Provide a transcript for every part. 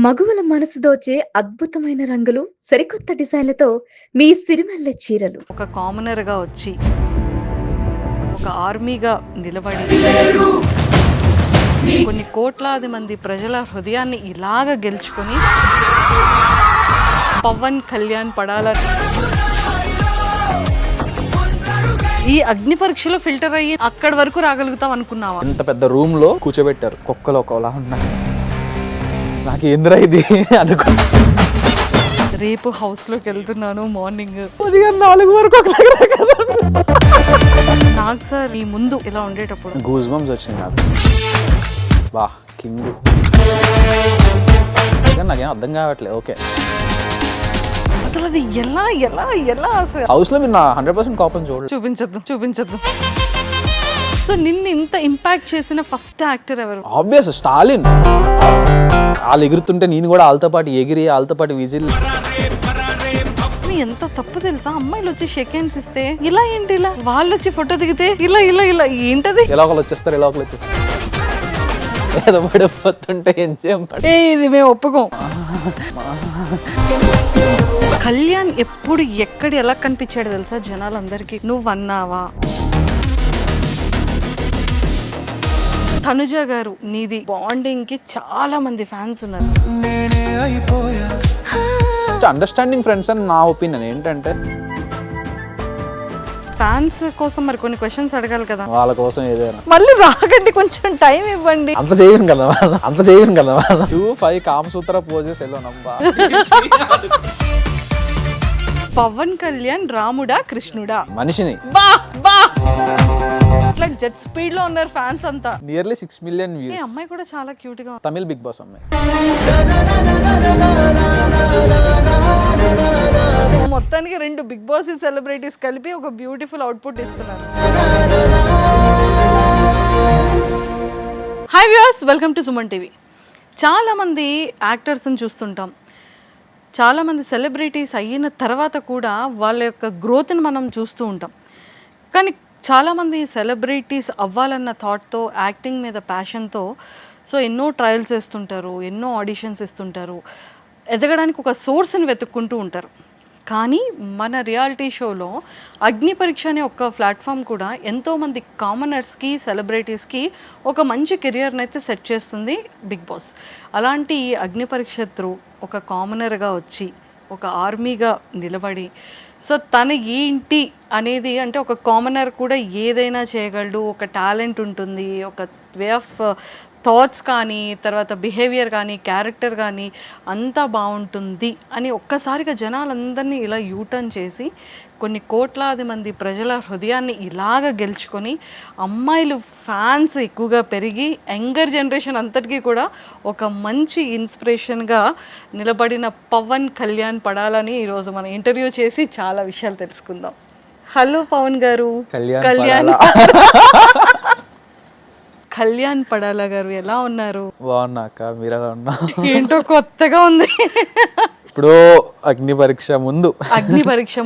మగువల మనసు దోచే అద్భుతమైన రంగులు, సరికొత్త డిజైన్లతో మీ సిరిమల్లె చీరలు. ఒక కామనర్గా వచ్చి ఒక ఆర్మీగా నిలబడి కొన్ని కోట్లాది మంది ప్రజల హృదయాన్ని ఇలాగ గెలుచుకొని పవన్ కళ్యాణ్ పడాలని ఈ అగ్ని పరీక్షలో ఫిల్టర్ అయ్యి అక్కడి వరకు రాగలుగుతాం అనుకున్నావా? ఇంత పెద్ద రూమ్ లో కూర్చోబెట్టారు, కుక్కలు ఒకలా ఉన్నాయి. నాకు ఏంద్రా ఇది అనుకో. రేపు హౌస్ లోకి వెళ్తున్నాను మార్నింగ్ 4 వరకు ఒక దగ్గర కదా. నాకు సార్ ఈ ముందు ఇలా ఉండేటప్పుడు గూస్ బంప్స్ వచ్చినాయి నాకు. బా కింగ్. నాకేం అర్థం కావట్లేదు. ఓకే, అసలు అది ఎలా ఎలా ఎలా అసలు హౌస్ లో మీరు నా 100% కోపం చూడలేదు. చూపించద్దు. సో నిన్ను ఇంత ఇంపాక్ట్ చేసిన ఫస్ట్ యాక్టర్ ఎవరు? ఆబ్వియస్ స్టాలిన్. వాళ్ళు ఎగురుతుంటే నేను కూడా వాళ్ళతో పాటు ఎగిరి వాళ్ళతో పాటు విజిల్. ఎంత తప్పు తెలుసా, అమ్మాయిలు వచ్చి షేక్ హ్యాండ్స్ ఇస్తే ఇలా ఏంటి, ఇలా వాళ్ళు వచ్చి ఫోటో దిగితే ఇలా ఇలా ఇలా ఏంటది? ఇలా ఒకళ్ళు వచ్చేస్తారు, ఇలా ఒకళ్ళు వచ్చేస్తారు. ఏదో పడిపోతుంటే ఏం చేయం. ఇది మేము ఒప్పుకోం. కళ్యాణ్ ఎప్పుడు ఎక్కడ ఎలా కనిపించాడు తెలుసా జనాలందరికీ? నువ్వు అన్నావా? తనుజ గారు నీది బాండింగ్ కి చాలా మంది ఫ్యాన్స్ ఉన్నారు. అండర్స్టాండింగ్ ఫ్రెండ్స్ అని నా ఒపీనియన్. ఏంటంటే ఫ్యాన్స్ కోసం మరి కొన్ని క్వశ్చన్స్ అడగాలి కదా. వాళ్ళ కోసం ఏదైనా మళ్ళీ రాకండి, కొంచెం టైం ఇవ్వండి. అంత చేయను కదా 2-5 కామసూత్ర పోజెస్ ఎలా నమ్మా. పవన్ కళ్యాణ్ రాముడా కృష్ణుడా? మనిషిని. బా బా ఇట్లా జెట్ స్పీడ్ లో ఉన్నారు ఫ్యాన్స్ అంతా. నియర్లీ 6 million ఈ వ్యూస్. అమ్మాయి కూడా చాలా క్యూట్ గా. తమిళ్ బిగ్ బాస్ అమ్మాయి. మొత్తానికి 2 బిగ్ బాస్ సెలబ్రిటీస్ కలిపి ఒక బ్యూటిఫుల్ అవుట్పుట్ ఇస్తున్నారు. Hi viewers, welcome to Suman TV. చాలామంది యాక్టర్స్ని చూస్తుంటాం, చాలామంది సెలబ్రిటీస్ అయిన తర్వాత కూడా వాళ్ళ యొక్క గ్రోత్ని మనం చూస్తూ ఉంటాం. కానీ చాలామంది సెలబ్రిటీస్ అవ్వాలన్న థాట్తో, యాక్టింగ్ మీద ప్యాషన్తో ఎన్నో ట్రయల్స్ వేస్తుంటారు, ఎన్నో ఆడిషన్స్ ఇస్తుంటారు, ఎదగడానికి ఒక సోర్స్ని వెతుక్కుంటూ ఉంటారు. కానీ మన రియాలిటీ షోలో అగ్ని పరీక్ష అనే ఒక ప్లాట్ఫామ్ కూడా ఎంతోమంది కామనర్స్కి, సెలబ్రిటీస్కి ఒక మంచి కెరియర్ని అయితే సెట్ చేస్తుంది బిగ్ బాస్. అలాంటి ఈ అగ్ని పరీక్ష త్రూ ఒక కామనర్గా వచ్చి ఒక ఆర్మీగా నిలబడి తన ఏంటి అనేది, అంటే ఒక కామనర్ కూడా ఏదైనా చేయగలడు, ఒక టాలెంట్ ఉంటుంది, ఒక వే ఆఫ్ థాట్స్ కానీ, తర్వాత బిహేవియర్ కానీ, క్యారెక్టర్ కానీ అంతా బాగుంటుంది అని ఒక్కసారిగా జనాలందరినీ ఇలా యూటర్న్ చేసి కొన్ని కోట్లాది మంది ప్రజల హృదయాన్ని ఇలాగ గెలుచుకొని అమ్మాయిలు ఫ్యాన్స్ ఎక్కువగా పెరిగి యంగర్ జనరేషన్ అంతటికీ కూడా ఒక మంచి ఇన్స్పిరేషన్గా నిలబడిన పవన్ కళ్యాణ్ పడాలని ఈరోజు మనం ఇంటర్వ్యూ చేసి చాలా విషయాలు తెలుసుకుందాం. హలో పవన్ గారు. కళ్యాణ్ పడాలా గారు ఎలా ఉన్నారు? బాగున్నాక మీరు ఎలా ఉన్నా? ఏంటో కొత్తగా ఉంది. ఇప్పుడు అగ్ని పరీక్ష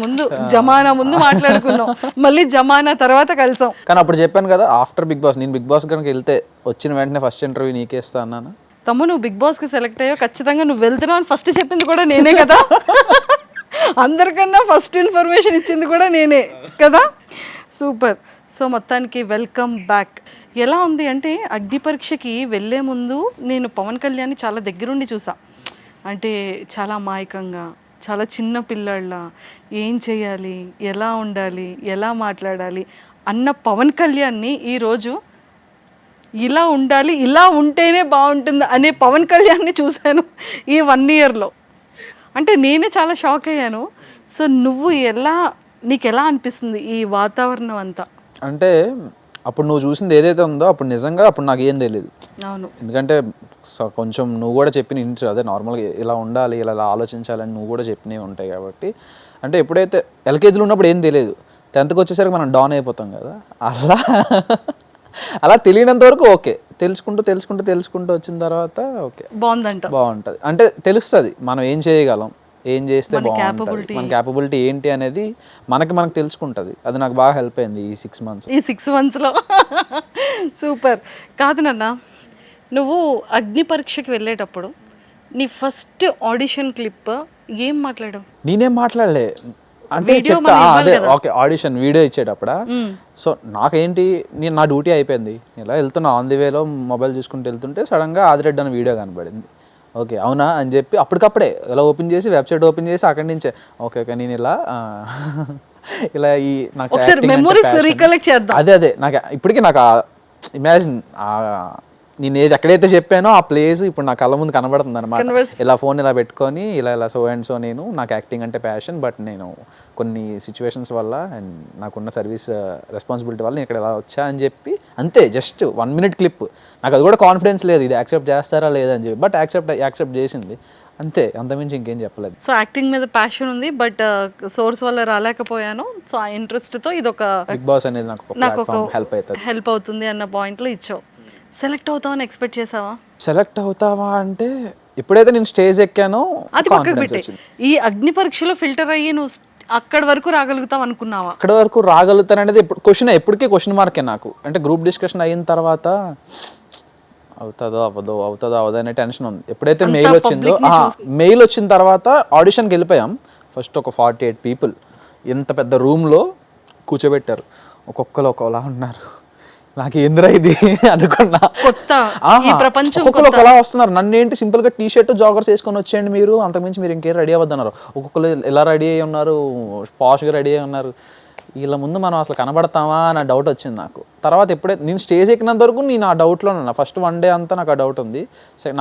ముందు జమానా ముందు మాట్లాడుకున్నాం, మళ్ళీ జమానా తర్వాత కలిసాం. కానీ అప్పుడు చెప్పాను కదా, ఆఫ్టర్ బిగ్ బాస్, నేను బిగ్ బాస్ కనుక వెళ్తే వచ్చిన వెంటనే ఫస్ట్ ఇంటర్వ్యూ నీకేస్తా అన్నాను. తమ్ము, నువ్వు బిగ్ బాస్కి సెలెక్ట్ అయ్యో ఖచ్చితంగా నువ్వు వెళ్తున్నావు అని ఫస్ట్ చెప్పింది కూడా నేనే కదా. అందరికన్నా ఫస్ట్ ఇన్ఫర్మేషన్ ఇచ్చింది కూడా నేనే కదా. సూపర్. మొత్తానికి వెల్కమ్ బ్యాక్. ఎలా ఉంది అంటే, అగ్ని పరీక్షకి వెళ్ళే ముందు నేను పవన్ కళ్యాణ్ని చాలా దగ్గరుండి చూసా. అంటే చాలా అమాయకంగా, చాలా చిన్న పిల్లళ్ళ ఏం చేయాలి, ఎలా ఉండాలి, ఎలా మాట్లాడాలి అన్న పవన్ కళ్యాణ్ని ఈరోజు ఇలా ఉండాలి, ఇలా ఉంటేనే బాగుంటుంది అనే పవన్ కళ్యాణ్ని చూశాను ఈ 1 yearలో. అంటే నేనే చాలా షాక్ అయ్యాను. నువ్వు నీకు ఎలా అనిపిస్తుంది ఈ వాతావరణం అంతా? అంటే అప్పుడు నువ్వు చూసింది ఏదైతే ఉందో అప్పుడు నిజంగా అప్పుడు నాకు ఏం తెలియదు. అవును, ఎందుకంటే కొంచెం నువ్వు కూడా చెప్పిన ఇంట్రెస్ట్ అదే నార్మల్గా ఇలా ఉండాలి, ఇలా ఆలోచించాలని నువ్వు కూడా చెప్పినవి ఉంటాయి కాబట్టి. అంటే ఎప్పుడైతే ఎల్కేజీలో ఉన్నప్పుడు ఏం తెలియదు, 10th వచ్చేసరికి మనం డాన్ అయిపోతాం కదా, అలా తెలియనంత వరకు ఓకే, తెలుసుకుంటూ వచ్చిన తర్వాత ఓకే బాగుంటుంది. అంటే తెలుస్తుంది మనం ఏం చేయగలం, ఏం చేస్తే బాగుంటుంది, మన క్యాపబిలిటీ ఏంటి అనేది మనకు తెలుసుకుంటుంది. అది నాకు బాగా హెల్ప్ అయింది ఈ 6 monthsలో. సూపర్. కాదు నాన్న, నువ్వు అగ్ని పరీక్షకి వెళ్ళేటప్పుడు నీ ఫస్ట్ ఆడిషన్ క్లిప్ ఏం మాట్లాడావు? నేనేం మాట్లాడలే, అంటే Video చెప్తా మనం ఇవ్వాలి అదే కదా. ఓకే ఆడిషన్ వీడియో ఇచ్చేటప్పుడా. సో నాకేంటి, నేను నా డ్యూటీ అయిపోయింది, ఇలా వెళ్తున్నా ఆన్ ది వేలో మొబైల్ చూసుకుంటూ వెళ్తుంటే సడన్గా ఆదిరెడ్డి అన్న వీడియో కనబడింది. ఓకే అవునా అని చెప్పి అప్పటికప్పుడే ఇలా ఓపెన్ చేసి వెబ్సైట్ ఓపెన్ చేసి అక్కడి నుంచే ఓకే ఓకే నేను ఇలా ఇలా ఈ నాకు ఒకసారి acting అంటే మెమరీస్ passion. రికలెక్ట్ చేద్దాం. అదే నాకు ఇప్పటికీ నాకు ఇమాజిన్ నేను ఏది ఎక్కడైతే చెప్పానో ఆ ప్లేస్ ఇప్పుడు నా కళ్ళ ముందు కనబడుతుంది అనమాట. ఇలా ఫోన్ ఇలా పెట్టుకొని ఇలా సో అండ్ సో నేను నాకు యాక్టింగ్ అంటే ప్యాషన్, బట్ నేను కొన్ని సిచ్యువేషన్స్ వల్ల అండ్ నాకున్న సర్వీస్ రెస్పాన్సిబిలిటీ వల్ల నేను ఇక్కడ ఇలా వచ్చా అని చెప్పి అంతే. Just 1 minute clip. నాకు అది కూడా కాన్ఫిడెన్స్ లేదు ఇది యాక్సెప్ట్ చేస్తారా లేదా అని చెప్పి, బట్ యాక్సెప్ట్ చేసింది అంతే, అంతమించి ఇంకేం చెప్పలేదు. సో యాక్టింగ్ మీద ప్యాషన్ ఉంది, బట్ సోర్స్ వల్ల రాలేకపోయాను. సో ఆ ఇంట్రెస్ట్తో ఇది ఒక బిగ్ బాస్ అనేది నాకు ఒక ప్లాట్ఫామ్ హెల్ప్ అవుతుంది అన్న పాయింట్లో ఇచ్చావు. సెలెక్ట్ అవుతావని ఎక్స్పెక్ట్ చేసావా? సెలెక్ట్ అవుతావా అంటే ఎప్పుడైతే నేను స్టేజ్ ఎక్కానో అది పక్కకు పెట్టే, ఈ అగ్ని పరీక్షలో ఫిల్టర్ అయ్యి నువ్వు అక్కడి వరకు రాగలుగుతావు అనుకున్నావా? అక్కడ వరకు రాగలుగుతాననేది ఎప్పటికీ క్వశ్చన్ మార్కే నాకు. అంటే గ్రూప్ డిస్కషన్ అయిన తర్వాత అవుతుందో అవ్వదో అనే టెన్షన్ ఉంది. ఎప్పుడైతే మెయిల్ వచ్చిన తర్వాత ఆడిషన్కి వెళ్ళిపోయాం. ఫస్ట్ ఒక 48 people ఎంత పెద్ద రూమ్లో కూర్చోబెట్టారు, ఒక్కొక్కరు ఒకలా ఉన్నారు. నాకు ఏందిరా ఇది అనుకున్నా, ఒక్కొక్కరు ఒకలా వస్తున్నారు. నన్ను ఏంటి సింపుల్గా టీ షర్ట్ జాగర్స్ వేసుకొని వచ్చేయండి మీరు, అంతకుమించి మీరు ఇంకేం రెడీ అవ్వద్దన్నారు. ఒక్కొక్కరు ఎలా రెడీ అయ్యి ఉన్నారు, పాష్గా రెడీ అయ్యి ఉన్నారు. వీళ్ళ ముందు మనం అసలు కనబడతామా అన్న డౌట్ వచ్చింది నాకు. తర్వాత ఎప్పుడైతే నేను స్టేజ్ ఎక్కినంత వరకు నేను ఆ డౌట్లో ఉన్నా. ఫస్ట్ 1 day అంతా నాకు ఆ డౌట్ ఉంది.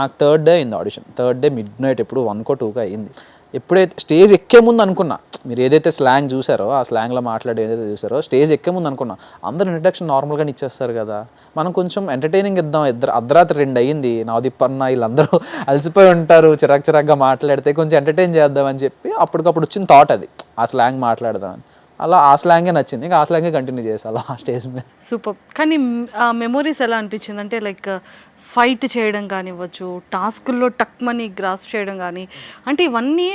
నాకు 3rd day అయింది ఆడిషన్. 3rd day midnight ఎప్పుడు 1 or 2 అయింది. ఎప్పుడైతే స్టేజ్ ఎక్కే ముందు అనుకున్నా, మీరు ఏదైతే స్లాంగ్ చూసారో ఆ స్లాంగ్లో మాట్లాడే ఏదైతే చూసారో స్టేజ్ ఎక్కే ముందు అనుకున్నా అందరూ ఇంట్రడక్షన్ నార్మల్గానే ఇచ్చేస్తారు కదా, మనం కొంచెం ఎంటర్టైనింగ్ ఇద్దాం. అర్ధరాత్రి 2 అయ్యింది, నవదీప్ అన్న వీళ్ళందరూ అలసిపోయి ఉంటారు, చిరాగ్గా మాట్లాడితే కొంచెం ఎంటర్టైన్ చేద్దామని చెప్పి అప్పటికప్పుడు వచ్చిన థాట్ అది, ఆ స్లాంగ్ మాట్లాడదామని. అలా ఆ స్లాంగే నచ్చింది, ఇంకా ఆ స్లాంగే కంటిన్యూ చేసాను ఆ స్టేజ్ మీద. సూపర్. కానీ ఆ మెమొరీస్ ఎలా అనిపించింది అంటే లైక్ ఫైట్ చేయడం కానివ్వచ్చు, టాస్కుల్లో టక్మని గ్రాస్ప్ చేయడం కానీ, అంటే ఇవన్నీ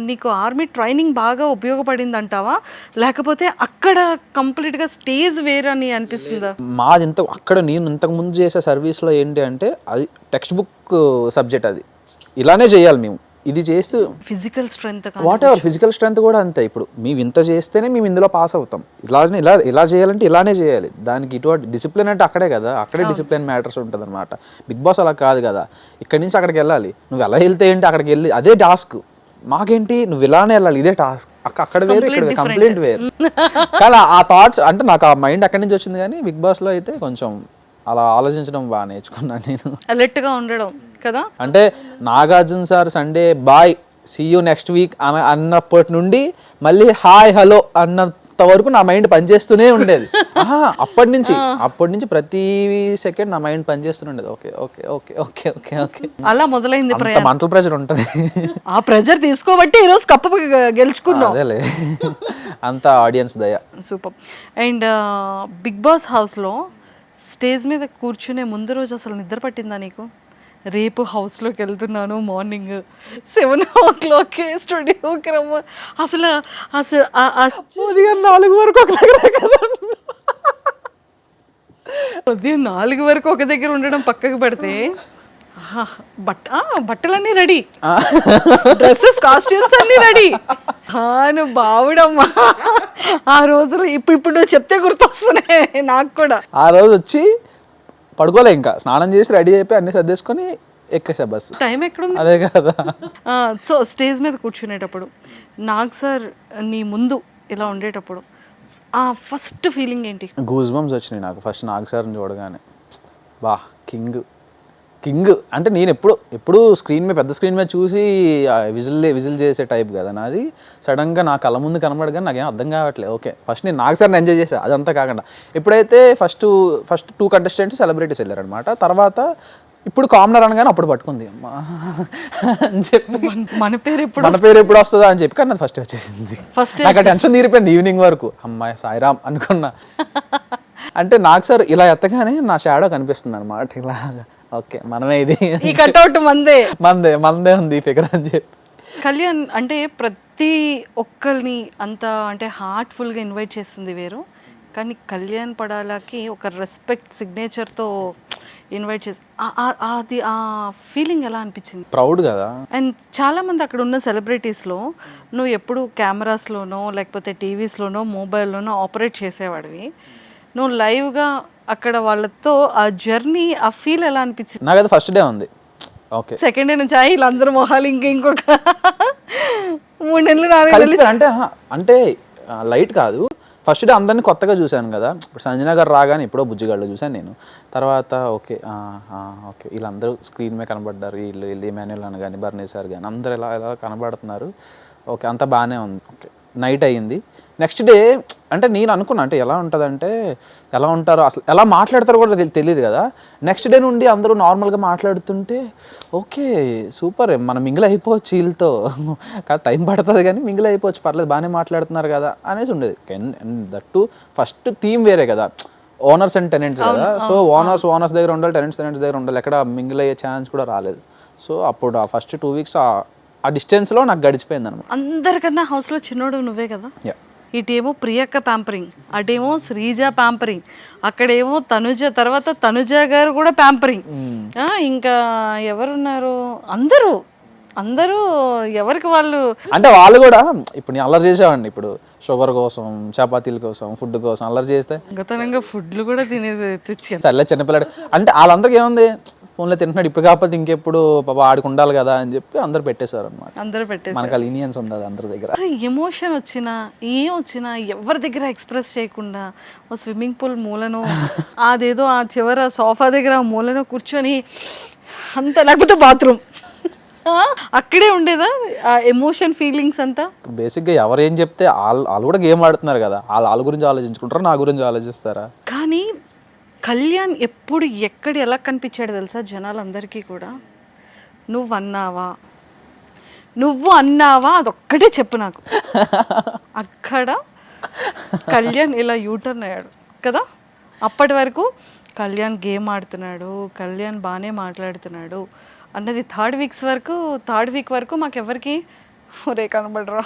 నీకు ఆర్మీ ట్రైనింగ్ బాగా ఉపయోగపడింది అంటావా, లేకపోతే అక్కడ కంప్లీట్గా స్టేజ్ వేరని అనిపిస్తుందా? మాది అక్కడ నేను ఇంతకు ముందు చేసే సర్వీస్లో ఏంటి అంటే అది టెక్స్ట్ బుక్ సబ్జెక్ట్, అది ఇలానే చేయాలి మేము. ఇది చేస్తూ physical strength what ever physical strength కూడా అంతే. ఇప్పుడు మేము ఇంత చేస్తేనే మేము ఇందులో పాస్ అవుతాం. ఇలా చేయాలంటే ఇలానే చేయాలి. దానికి ఇటువంటి డిసిప్లిన్ అంటే అక్కడే కదా, అక్కడే డిసిప్లిన్ మ్యాటర్స్ ఉంటుంది అనమాట. బిగ్ బాస్ అలా కాదు కదా, ఇక్కడి నుంచి అక్కడికి వెళ్ళాలి. నువ్వు ఎలా వెళ్తే ఏంటి, అక్కడికి వెళ్ళి అదే టాస్క్. మాకేంటి నువ్వు ఇలానే వెళ్ళాలి, ఇదే టాస్క్. అక్కడ వేరు ఇక్కడ కంప్లీట్ వేరు. కానీ ఆ థాట్స్ అంటే నాకు ఆ మైండ్ అక్కడి నుంచి వచ్చింది. కానీ బిగ్ బాస్లో అయితే కొంచెం అలా ఆలోచించడం బాగా నేర్చుకున్నాను నేను. అలర్ట్గా ఉండడం కదా. అంటే Nagarjuna sir Sunday bye see you next week అన్నప్పటి నుండి మళ్ళీ హాయ్ హలో అన్నంత వరకు నా మైండ్ పనిచేస్తూనే ఉండేది. అప్పటి నుంచి ప్రతి సెకండ్ నా మైండ్ పనిచేస్తూనే ఉండేది. Okay okay okay okay okay okay అలా మొదలైంది. మెంటల్ ప్రెషర్ ఉంటుంది. ఆ ప్రెషర్ తీసుకోబట్టి ఈరోజు కప్పు గెలుచుకున్నాం. అదేలే, అంత ఆడియన్స్ దయ. సూపర్. అండ్ బిగ్ బాస్ హౌస్లో స్టేజ్ మీద కూర్చునే ముందు రోజు అసలు నిద్ర పట్టిందా నీకు? రేపు హౌస్లోకి వెళ్తున్నాను, మార్నింగ్ 7 o'clock స్టూడియోకి రమ్మ, అసలు 4 వరకు ఒక దగ్గర కదా, ఉదయం 4 వరకు ఒక దగ్గర ఉండడం పక్కకు పెడితే బట్టలన్నీ రెడీ, డ్రెస్సెస్ కాస్ట్యూమ్స్ అన్నీ రెడీ. నువ్వు బావుడమ్మా ఆ రోజులు ఇప్పుడు నువ్వు చెప్తే గుర్తొస్తున్నాయి నాకు కూడా. ఆ రోజు వచ్చి పడుకోలే, ఇంకా స్నానం చేసి రెడీ అయిపోయి అన్ని సర్దేసుకొని ఎక్కేసా బస్సు. టైం ఎక్కడుంది, అదే కదా. సో స్టేజ్ మీద కూర్చునేటప్పుడు నాగ్ సార్ నీ ముందు ఇలా ఉండేటప్పుడు ఆ ఫస్ట్ ఫీలింగ్ ఏంటి? గూస్ బంప్స్ వచ్చినాయి నాకు ఫస్ట్ నాగ్ సార్ని చూడగానే. బా కింగ్ అంటే నేను ఎప్పుడు స్క్రీన్ మీద పెద్ద స్క్రీన్ మీద చూసి విజిల్ చేసే టైప్ కదా నాది. సడన్గా నా కళ్ళ ముందు కనబడగానే నాకేం అర్థం కావట్లేదు. ఓకే ఫస్ట్ నేను నాగ్ సార్ని ఎంజాయ్ చేశాను. అదంతా కాకుండా ఎప్పుడైతే ఫస్ట్ 2 contestants సెలబ్రిటీస్ వెళ్ళారనమాట. తర్వాత ఇప్పుడు కామనర్ అనగానే అప్పుడు పట్టుకుంది అమ్మా అని చెప్పి మన పేరు ఎప్పుడు వస్తుందా అని చెప్పి, కానీ నాకు ఫస్ట్ వచ్చేసింది. నాకు టెన్షన్ తీరిపోయింది ఈవినింగ్ వరకు. అమ్మాయి సాయిరామ్ అనుకున్నా. అంటే నాగ్ సార్ ఇలా ఎత్తగానే నా షాడో కనిపిస్తుంది అనమాట ఇలాగా. ఓకే మనమే ఇది, ఈ కట్అవుట్ మందే ఉంది ఫిగర్ అని చెప్పి. కళ్యాణ్ అంటే ప్రతి ఒక్కరిని అంత అంటే హార్ట్ఫుల్గా ఇన్వైట్ చేస్తుంది వేరు, కానీ కళ్యాణ్ పడాలకి ఒక రెస్పెక్ట్ సిగ్నేచర్తో ఇన్వైట్ చేసి అది ఆ ఫీలింగ్ ఎలా అనిపించింది? ప్రౌడ్ కదా. అండ్ చాలామంది అక్కడ ఉన్న సెలబ్రిటీస్లో నువ్వు ఎప్పుడు కెమెరాస్లోనో లేకపోతే టీవీస్లోనో మొబైల్లోనో ఆపరేట్ చేసేవాడివి, నువ్వు లైవ్గా అక్కడ వాళ్ళతో ఆ జర్నీ, ఆ ఫీల్ ఎలా అనిపించింది? నాకైతే ఫస్ట్ డే ఉంది, ఓకే. సెకండ్ డే నుంచి వీళ్ళందరూ మొహాలు ఇంకొక 3 నెలలు 4 నెలలు కలిసి అంటే లైట్ కాదు. ఫస్ట్ డే అందరినీ కొత్తగా చూశాను కదా. ఇప్పుడు సంజన గారు రాగానే ఎప్పుడో బుజ్జిగాళ్ళు చూశాను నేను. తర్వాత ఓకే ఓకే వీళ్ళందరూ స్క్రీన్ మీద కనబడ్డారు, వీళ్ళు ఇమాన్యుల్ అని కానీ బర్నీ సార్ కానీ అందరు ఎలా కనబడుతున్నారు, ఓకే అంతా బాగానే ఉంది. ఓకే నైట్ అయ్యింది. నెక్స్ట్ డే అంటే నేను అనుకున్నా అంటే ఎలా ఉంటుందంటే, ఎలా ఉంటారో అసలు ఎలా మాట్లాడతారో కూడా తెలియదు కదా. నెక్స్ట్ డే నుండి అందరూ నార్మల్గా మాట్లాడుతుంటే ఓకే సూపర్, మనం మింగిల్ అయిపోవచ్చు వీళ్ళతో, కాదు టైం పడుతుంది కానీ మింగిల్ అయిపోవచ్చు, పర్లేదు బాగానే మాట్లాడుతున్నారు కదా అనేసి ఉండేది. దట్టు ఫస్ట్ థీమ్ వేరే కదా, ఓనర్స్ అండ్ టెనెంట్స్ కదా. సో ఓనర్స్ దగ్గర ఉండాలి, టెనెంట్స్ దగ్గర ఉండాలి, ఎక్కడ మింగిల్ అయ్యే ఛాన్స్ కూడా రాలేదు. సో అప్పుడు ఆ ఫస్ట్ 2 వీక్స్ ఆ డిస్టెన్స్లో నాకు గడిచిపోయింది అనమాట. అందరికన్నా హౌస్లో చిన్నోడు నువ్వే కదా. ఇటేమో ప్రియక్క ప్యాంపరింగ్, అటేమో శ్రీజ ప్యాంపరింగ్, అక్కడేమో తనుజ, తర్వాత తనుజ గారు కూడా ప్యాంపరింగ్, ఇంకా ఎవరున్నారు, అందరూ ఎవరికి వాళ్ళు. అంటే వాళ్ళు కూడా ఇప్పుడు నేను అల్లరి చేసేవాడిని, ఇప్పుడు షుగర్ కోసం చపాతీల కోసం ఫుడ్ కోసం అల్లరి చేస్తే గతంగా ఫుడ్లు కూడా తినేసి సర్లే చిన్నపిల్లడు అంటే వాళ్ళందరికీ ఏముంది, ఫోన్లో తింటున్నాడు, ఇప్పుడు కాకపోతే ఇంకెప్పుడు పాపా ఆడికి ఉండాలి కదా అని చెప్పి అందరు పెట్టేశారు అనమాట. అందరూ పెట్టేసి మనకు లీనియన్స్ ఉంది అది అందరి దగ్గర. ఎమోషన్ వచ్చినా ఏం వచ్చినా ఎవరి దగ్గర ఎక్స్ప్రెస్ చేయకుండా ఓ స్విమ్మింగ్ పూల్ మూలను అదేదో ఆ చివర సోఫా దగ్గర మూలను కూర్చొని అంత, లేకపోతే బాత్రూమ్ అక్కడే ఉండేదా ఆ ఎమోషన్ ఫీలింగ్స్ అంతా? బేసిక్గా ఎవరు ఏం చెప్తే వాళ్ళు కూడా గేమ్ ఆడుతున్నారు కదా, వాళ్ళ గురించి ఆలోచించుకుంటారా, నా గురించి ఆలోచిస్తారా? కానీ కళ్యాణ్ ఎప్పుడు ఎక్కడ ఎలా కనిపించాడు తెలుసా జనాలందరికీ కూడా, నువ్వు అన్నావా అదొక్కటే చెప్పు నాకు. అక్కడ కళ్యాణ్ ఇలా యూటర్న్ అయ్యాడు కదా. అప్పటి వరకు కళ్యాణ్ గేమ్ ఆడుతున్నాడు, కళ్యాణ్ బాగానే మాట్లాడుతున్నాడు అన్నది థర్డ్ వీక్ వరకు మాకెవరికి ఒరే కనబడరా,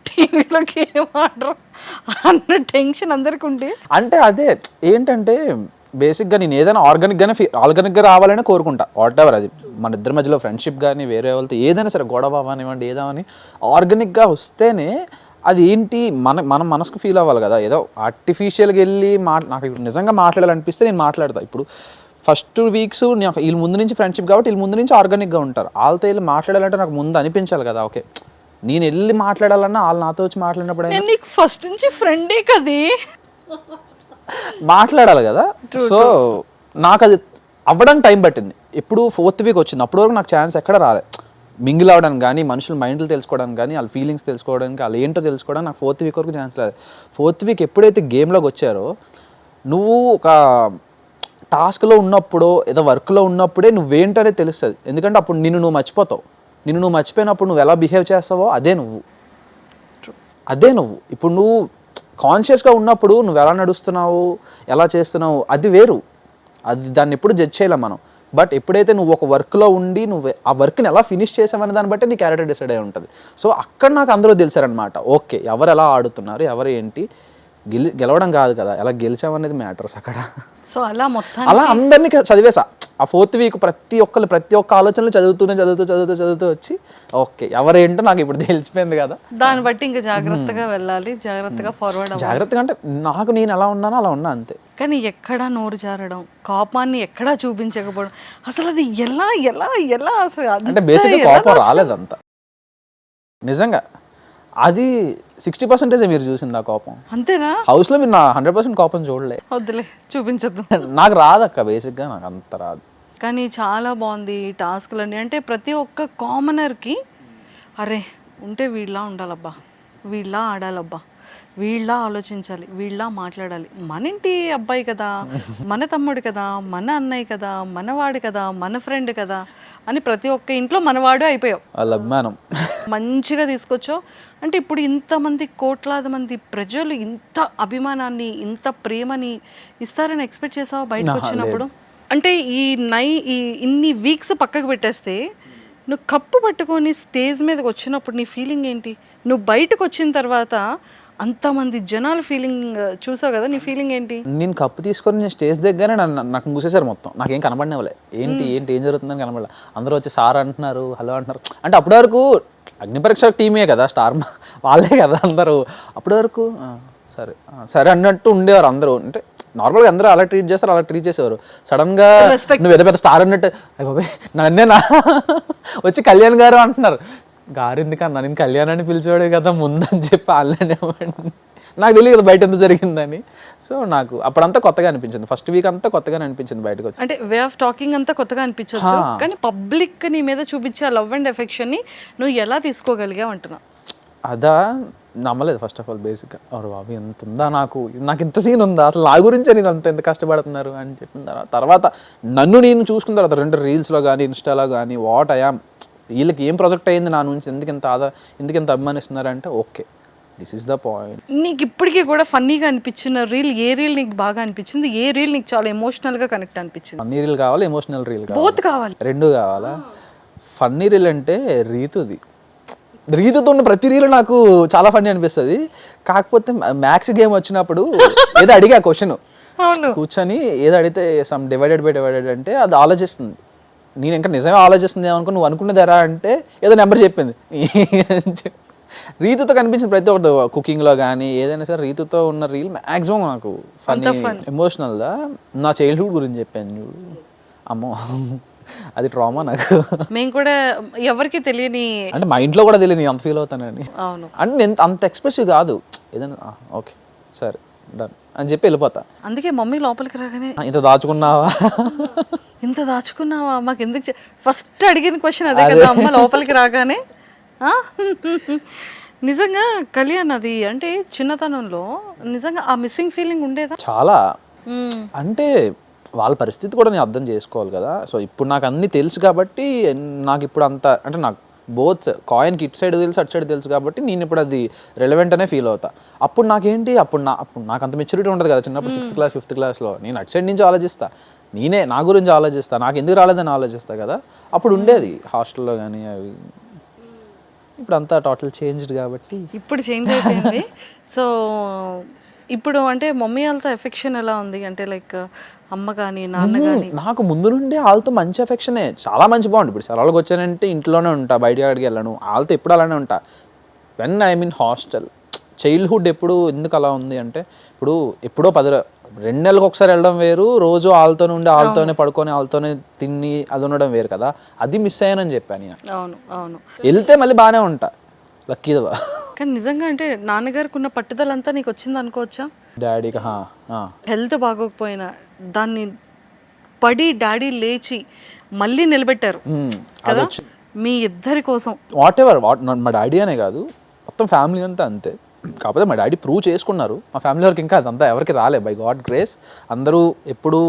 టీవీలో గేమ్ ఆడరా అన్న టెన్షన్ అందరికి ఉంటే. అంటే అదే ఏంటంటే బేసిక్గా నేను ఏదైనా ఆర్గానిక్గా రావాలని కోరుకుంటా. వాట్ ఎవర్ అది మన ఇద్దరి మధ్యలో ఫ్రెండ్షిప్ కానీ వేరే వాళ్ళతో ఏదైనా సరే గొడవ అనివ్వండి ఏదామని ఆర్గానిక్గా వస్తేనే అది ఏంటి మన మనసుకు ఫీల్ అవ్వాలి కదా. ఏదో ఆర్టిఫిషియల్గా వెళ్ళి నాకు ఇప్పుడు నిజంగా మాట్లాడాలనిపిస్తే నేను మాట్లాడతా. ఇప్పుడు ఫస్ట్ వీక్స్ వీళ్ళ ముందు నుంచి ఫ్రెండ్షిప్ కాబట్టి వీళ్ళ ముందు నుంచి ఆర్గానిక్గా ఉంటారు. వాళ్ళతో వెళ్ళి మాట్లాడాలంటే నాకు ముందు అనిపించాలి కదా, ఓకే నేను వెళ్ళి మాట్లాడాలన్నా వాళ్ళు నాతో వచ్చి మాట్లాడినప్పుడు నీకు ఫస్ట్ నుంచి ఫ్రెండే కదే మాట్లాడాలి కదా. సో నాకు అది అవ్వడానికి టైం పట్టింది. ఇప్పుడు 4th వీక్ వచ్చింది, అప్పటి వరకు నాకు ఛాన్స్ ఎక్కడ రాలే మింగిల్ అవ్వడానికి కానీ, మనుషుల మైండ్లు తెలుసుకోవడానికి కానీ, వాళ్ళ ఫీలింగ్స్ తెలుసుకోవడానికి, వాళ్ళు ఏంటో తెలుసుకోవడానికి నాకు 4th వీక్ వరకు ఛాన్స్ లేదు. 4th వీక్ ఎప్పుడైతే గేమ్లోకి వచ్చారో, నువ్వు ఒక టాస్క్లో ఉన్నప్పుడు ఏదో వర్క్లో ఉన్నప్పుడే నువ్వేంటనేది తెలుస్తుంది. ఎందుకంటే అప్పుడు నువ్వు మర్చిపోతావు. నువ్వు మర్చిపోయినప్పుడు నువ్వు ఎలా బిహేవ్ చేస్తావో అదే నువ్వు. ఇప్పుడు నువ్వు కాన్షియస్గా ఉన్నప్పుడు నువ్వు ఎలా నడుస్తున్నావు, ఎలా చేస్తున్నావు అది వేరు. దాన్ని ఎప్పుడు జడ్జ్ చేయలేం మనం. బట్ ఎప్పుడైతే నువ్వు ఒక వర్క్లో ఉండి నువ్వు ఆ వర్క్ని ఎలా ఫినిష్ చేసావనే దాన్ని బట్టి నీ క్యారెక్టర్ డిసైడ్ అయి ఉంటుంది. సో అక్కడ నాకు అందరూ తెలిసారనమాట. ఓకే ఎవరు ఎలా ఆడుతున్నారు, ఎవరు ఏంటి, గెలవడం కాదు కదా, ఎలా గెలిచామనేది మ్యాటర్స్ అక్కడ. సో అలా అందరినీ చదివేసా. ఆ 4th వీక్ ప్రతి ఒక్క ఆలోచనలు చదువుతూ వచ్చి ఓకే ఎవరేంటో నాకు ఇప్పుడు తెలిసిపోయింది కదా. దాన్ని బట్టి ఇంకా జాగ్రత్తగా వెళ్ళాలి, జాగ్రత్తగా ఫార్వర్డ్ అవ్వాలి. జాగ్రత్తగా అంటే నాకు నేను ఎలా ఉన్నానో అలా ఉన్నా అంతే. కానీ ఎక్కడా నోరు జారడం, కోపాన్ని ఎక్కడా చూపించకపోవడం, అసలు అది ఎలా ఎలా ఎలా అసలు అంటే బేసిక్గా కోపం రాలేదంతా నిజంగా. అది 60% మీరు చూసింది ఆ కోపం. అంతేనా? హౌస్లో మీరు నా 100% కోపం చూడలే. వద్దులే చూపించద్దు. నాకు రాదక్క, బేసిక్గా నాకు అంత రాదు. కానీ చాలా బాగుంది ఈ టాస్క్లన్నీ. అంటే ప్రతి ఒక్క కామనర్కి అరే ఉంటే వీళ్ళ ఉండాలబ్బా, వీళ్ళ ఆడాలబ్బా, వీళ్ళ ఆలోచించాలి, వీళ్ళ మాట్లాడాలి, మన ఇంటి అబ్బాయి కదా, మన తమ్ముడు కదా, మన అన్నయ్య కదా, మనవాడు కదా, మన ఫ్రెండ్ కదా అని ప్రతి ఒక్క ఇంట్లో మనవాడు అయిపోయావు. వాళ్ళ అభిమానం మంచిగా తీసుకొచ్చావు. అంటే ఇప్పుడు ఇంతమంది కోట్లాది మంది ప్రజలు ఇంత అభిమానాన్ని, ఇంత ప్రేమని ఇస్తారని ఎక్స్పెక్ట్ చేసావా బయటకు వచ్చినప్పుడు? అంటే ఈ ఇన్ని వీక్స్ పక్కకు పెట్టేస్తే నువ్వు కప్పు పట్టుకొని స్టేజ్ మీదకి వచ్చినప్పుడు నీ ఫీలింగ్ ఏంటి? నువ్వు బయటకు వచ్చిన తర్వాత అంతమంది జనాల ఫీలింగ్ చూసావు కదా, నీ ఫీలింగ్ ఏంటి? నేను కప్పు తీసుకొని నేను స్టేజ్ దగ్గరనే నాకు మూసేశారు మొత్తం. నాకేం కనబడినవలే, ఏంటి ఏంటి ఏం జరుగుతుందని కనబడలే. అందరూ వచ్చి సార్ అంటున్నారు, హలో అంటున్నారు. అంటే అప్పటి వరకు అగ్ని పరీక్ష టీమే కదా, స్టార్ వాళ్ళే కదా అందరూ. అప్పటి వరకు సరే సరే అన్నట్టు ఉండేవారు అందరూ. అంటే నార్మల్గా అందరూ అలా ట్రీట్ చేస్తారు, అలా ట్రీట్ చేసేవారు. సడన్గా నువ్వు ఏదో పెద్ద స్టార్ అన్నట్టు బాబాయ్ నన్నేనా వచ్చి కళ్యాణ్ గారు అంటున్నారు. గారు ఎందుకన్నా, నేను కళ్యాణ్ అని పిలిచేవాడు కదా ముందని చెప్పి వాళ్ళనే నాకు తెలియదు బయట ఎంత జరిగిందని. సో నాకు అప్పుడంతా కొత్తగా అనిపించింది, ఫస్ట్ వీక్ అంతా కొత్తగానే అనిపించింది బయటకు వచ్చి. అంటే వే ఆఫ్ టాకింగ్ అంతా కొత్తగా అనిపించవచ్చు, కానీ పబ్లిక్ నీ మీద చూపించే లవ్ అండ్ ఎఫెక్షన్ని నువ్వు ఎలా తీసుకోగలిగావు అంటున్నా. అదా నమ్మలేదు ఫస్ట్ ఆఫ్ ఆల్ బేసిక్గా. ఎవరు బాబు ఎంత ఉందా, నాకు ఇంత సీన్ ఉందా, అసలు నా గురించే నేను ఎంత కష్టపడుతున్నారు అని చెప్పిన తర్వాత నన్ను నేను చూసుకున్న తర్వాత 2 రీల్స్లో కానీ ఇన్స్టాలో కానీ వాట్ ఐ యామ్, వీళ్ళకి ఏం ప్రాజెక్ట్ అయ్యింది నా నుంచి, ఎందుకు ఎంత అభిమానిస్తున్నారంటే okay this is the point. నీకు ఇప్పటికీ కూడా ఫన్నీగా అనిపించిన రీల్ ఏ రీల్ నీకు బాగా అనిపించింది, ఏ రీల్ నీకు చాలా ఎమోషనల్గా కనెక్ట్ అనిపించింది? ఫన్నీ రీల్ కావాలి, ఎమోషనల్ రీల్ కావాలి, బోత్ కావాలి, 2 కావాలా? ఫన్నీ రీల్ అంటే రీతుతో ఉన్న ప్రతి రీలు నాకు చాలా ఫన్నీ అనిపిస్తుంది. కాకపోతే మ్యాథ్స్ గేమ్ వచ్చినప్పుడు ఏదో అడిగా క్వశ్చన్ కూర్చొని, ఏదో అడిగితే సమ్ డివైడెడ్ బై డివైడెడ్ అంటే అది ఆలోచిస్తుంది. నేను ఇంకా నిజమే ఆలోచిస్తుంది ఏమనుకో, నువ్వు అనుకున్నది ఎరా అంటే ఏదో నెంబర్ చెప్పింది. రీతుతో కనిపించింది ప్రతి ఒక్కటి, కుకింగ్లో కానీ ఏదైనా సరే రీతుతో ఉన్న రీల్ మ్యాక్సిమం నాకు ఫన్నీ. ఎమోషనల్గా నా చైల్డ్హుడ్ గురించి చెప్పాను చూడు, అమ్మో అది ట్రామా నాకు. మేము కూడా ఎవరికి తెలియని, అంటే మా ఇంట్లో కూడా తెలియదు అంత ఫీల్ అవుతానని. అవును, అంటే నేను అంత ఎక్స్ప్రెసివ్ కాదు, ఏదైనా ఓకే సరే డన్ అని చెప్పి వెళ్ళిపోతా. అందుకే మమ్మీ లోపలికి రాగానే ఇంత దాచుకున్నావా మాకు ఎందుకు, ఫస్ట్ అడిగిన క్వశ్చన్ అదే కదా అమ్మ లోపలికి రాగానే. నిజంగా కళ్యాణ్ అది అంటే చిన్నతనంలో నిజంగా ఆ మిస్సింగ్ ఫీలింగ్ ఉండేదా? చాలా. అంటే వాళ్ళ పరిస్థితి కూడా నేను అర్థం చేసుకోవాలి కదా. సో ఇప్పుడు నాకు అన్నీ తెలుసు కాబట్టి నాకు ఇప్పుడు అంత అంటే నాకు బోత్ కాయిన్కి ఇటు సైడ్ తెలుసు అటు సైడ్ తెలుసు కాబట్టి నేను ఇప్పుడు అది రెలవెంట్ అనే ఫీల్ అవుతా. అప్పుడు నాకేంటి, అప్పుడు నాకు అంత మెచ్యూరిటీ ఉంటుంది కదా చిన్నప్పుడు 6th క్లాస్ 5th క్లాస్లో. నేను అటు సైడ్ నుంచి ఆలోచిస్తా, నేనే నా గురించి ఆలోచిస్తా, నాకు ఎందుకు రాలేదని ఆలోచిస్తా కదా. అప్పుడు ఉండేది హాస్టల్లో కానీ అవి. ఇప్పుడు అంతా టోటల్ చేంజ్డ్ కాబట్టి ఇప్పుడు చేంజ్ అయిపోయింది. సో ఇప్పుడు అంటే మమ్మీ వాళ్ళతో ఎఫెక్షన్ ఎలా ఉంది అంటే లైక్ అమ్మ కానీ నాన్న కానీ? నాకు ముందు నుండి వాళ్ళతో మంచి ఎఫెక్షనే, చాలా మంచి బాగుంది. ఇప్పుడు సెలవులకు వచ్చానంటే ఇంట్లోనే ఉంటా, బయట అడిగి వెళ్ళను, వాళ్ళతో ఎప్పుడు అలానే ఉంటా. When I mean hostel childhood ఎప్పుడు ఎందుకు అలా ఉంది అంటే, ఇప్పుడు ఎప్పుడో 2 నెలలకు ఒకసారి వెళ్ళడం వేరు, రోజు వాళ్ళతోనే ఉండి వాళ్ళతోనే పడుకొని వాళ్ళతోనే తిని అది ఉండడం వేరు కదా. అది మిస్ అయ్యానని చెప్పాను నేను. అవును అవును, వెళ్తే మళ్ళీ బాగానే ఉంటా, లక్కీగా. కానీ నిజంగా అంటే నాన్నగారికి ఉన్న పట్టుదల అంతా నీకు వచ్చింది అనుకోవచ్చా? డాడీకి హెల్త్ బాగోకపోయినా దాన్ని పడి డాడీ లేచి మళ్ళీ నిలబెట్టారు కదా మీ ఇద్దరి కోసం. వాట్ ఎవర్ మా డాడీ అనే కాదు, మొత్తం ఫ్యామిలీ అంతా అంతే. కాకపోతే మా డాడీ ప్రూవ్ చేసుకున్నారు, మా ఫ్యామిలీ వరకు ఇంకా అదంతా ఎవరికి రాలే. బై గాడ్ గ్రేస్ అందరూ ఎప్పుడూ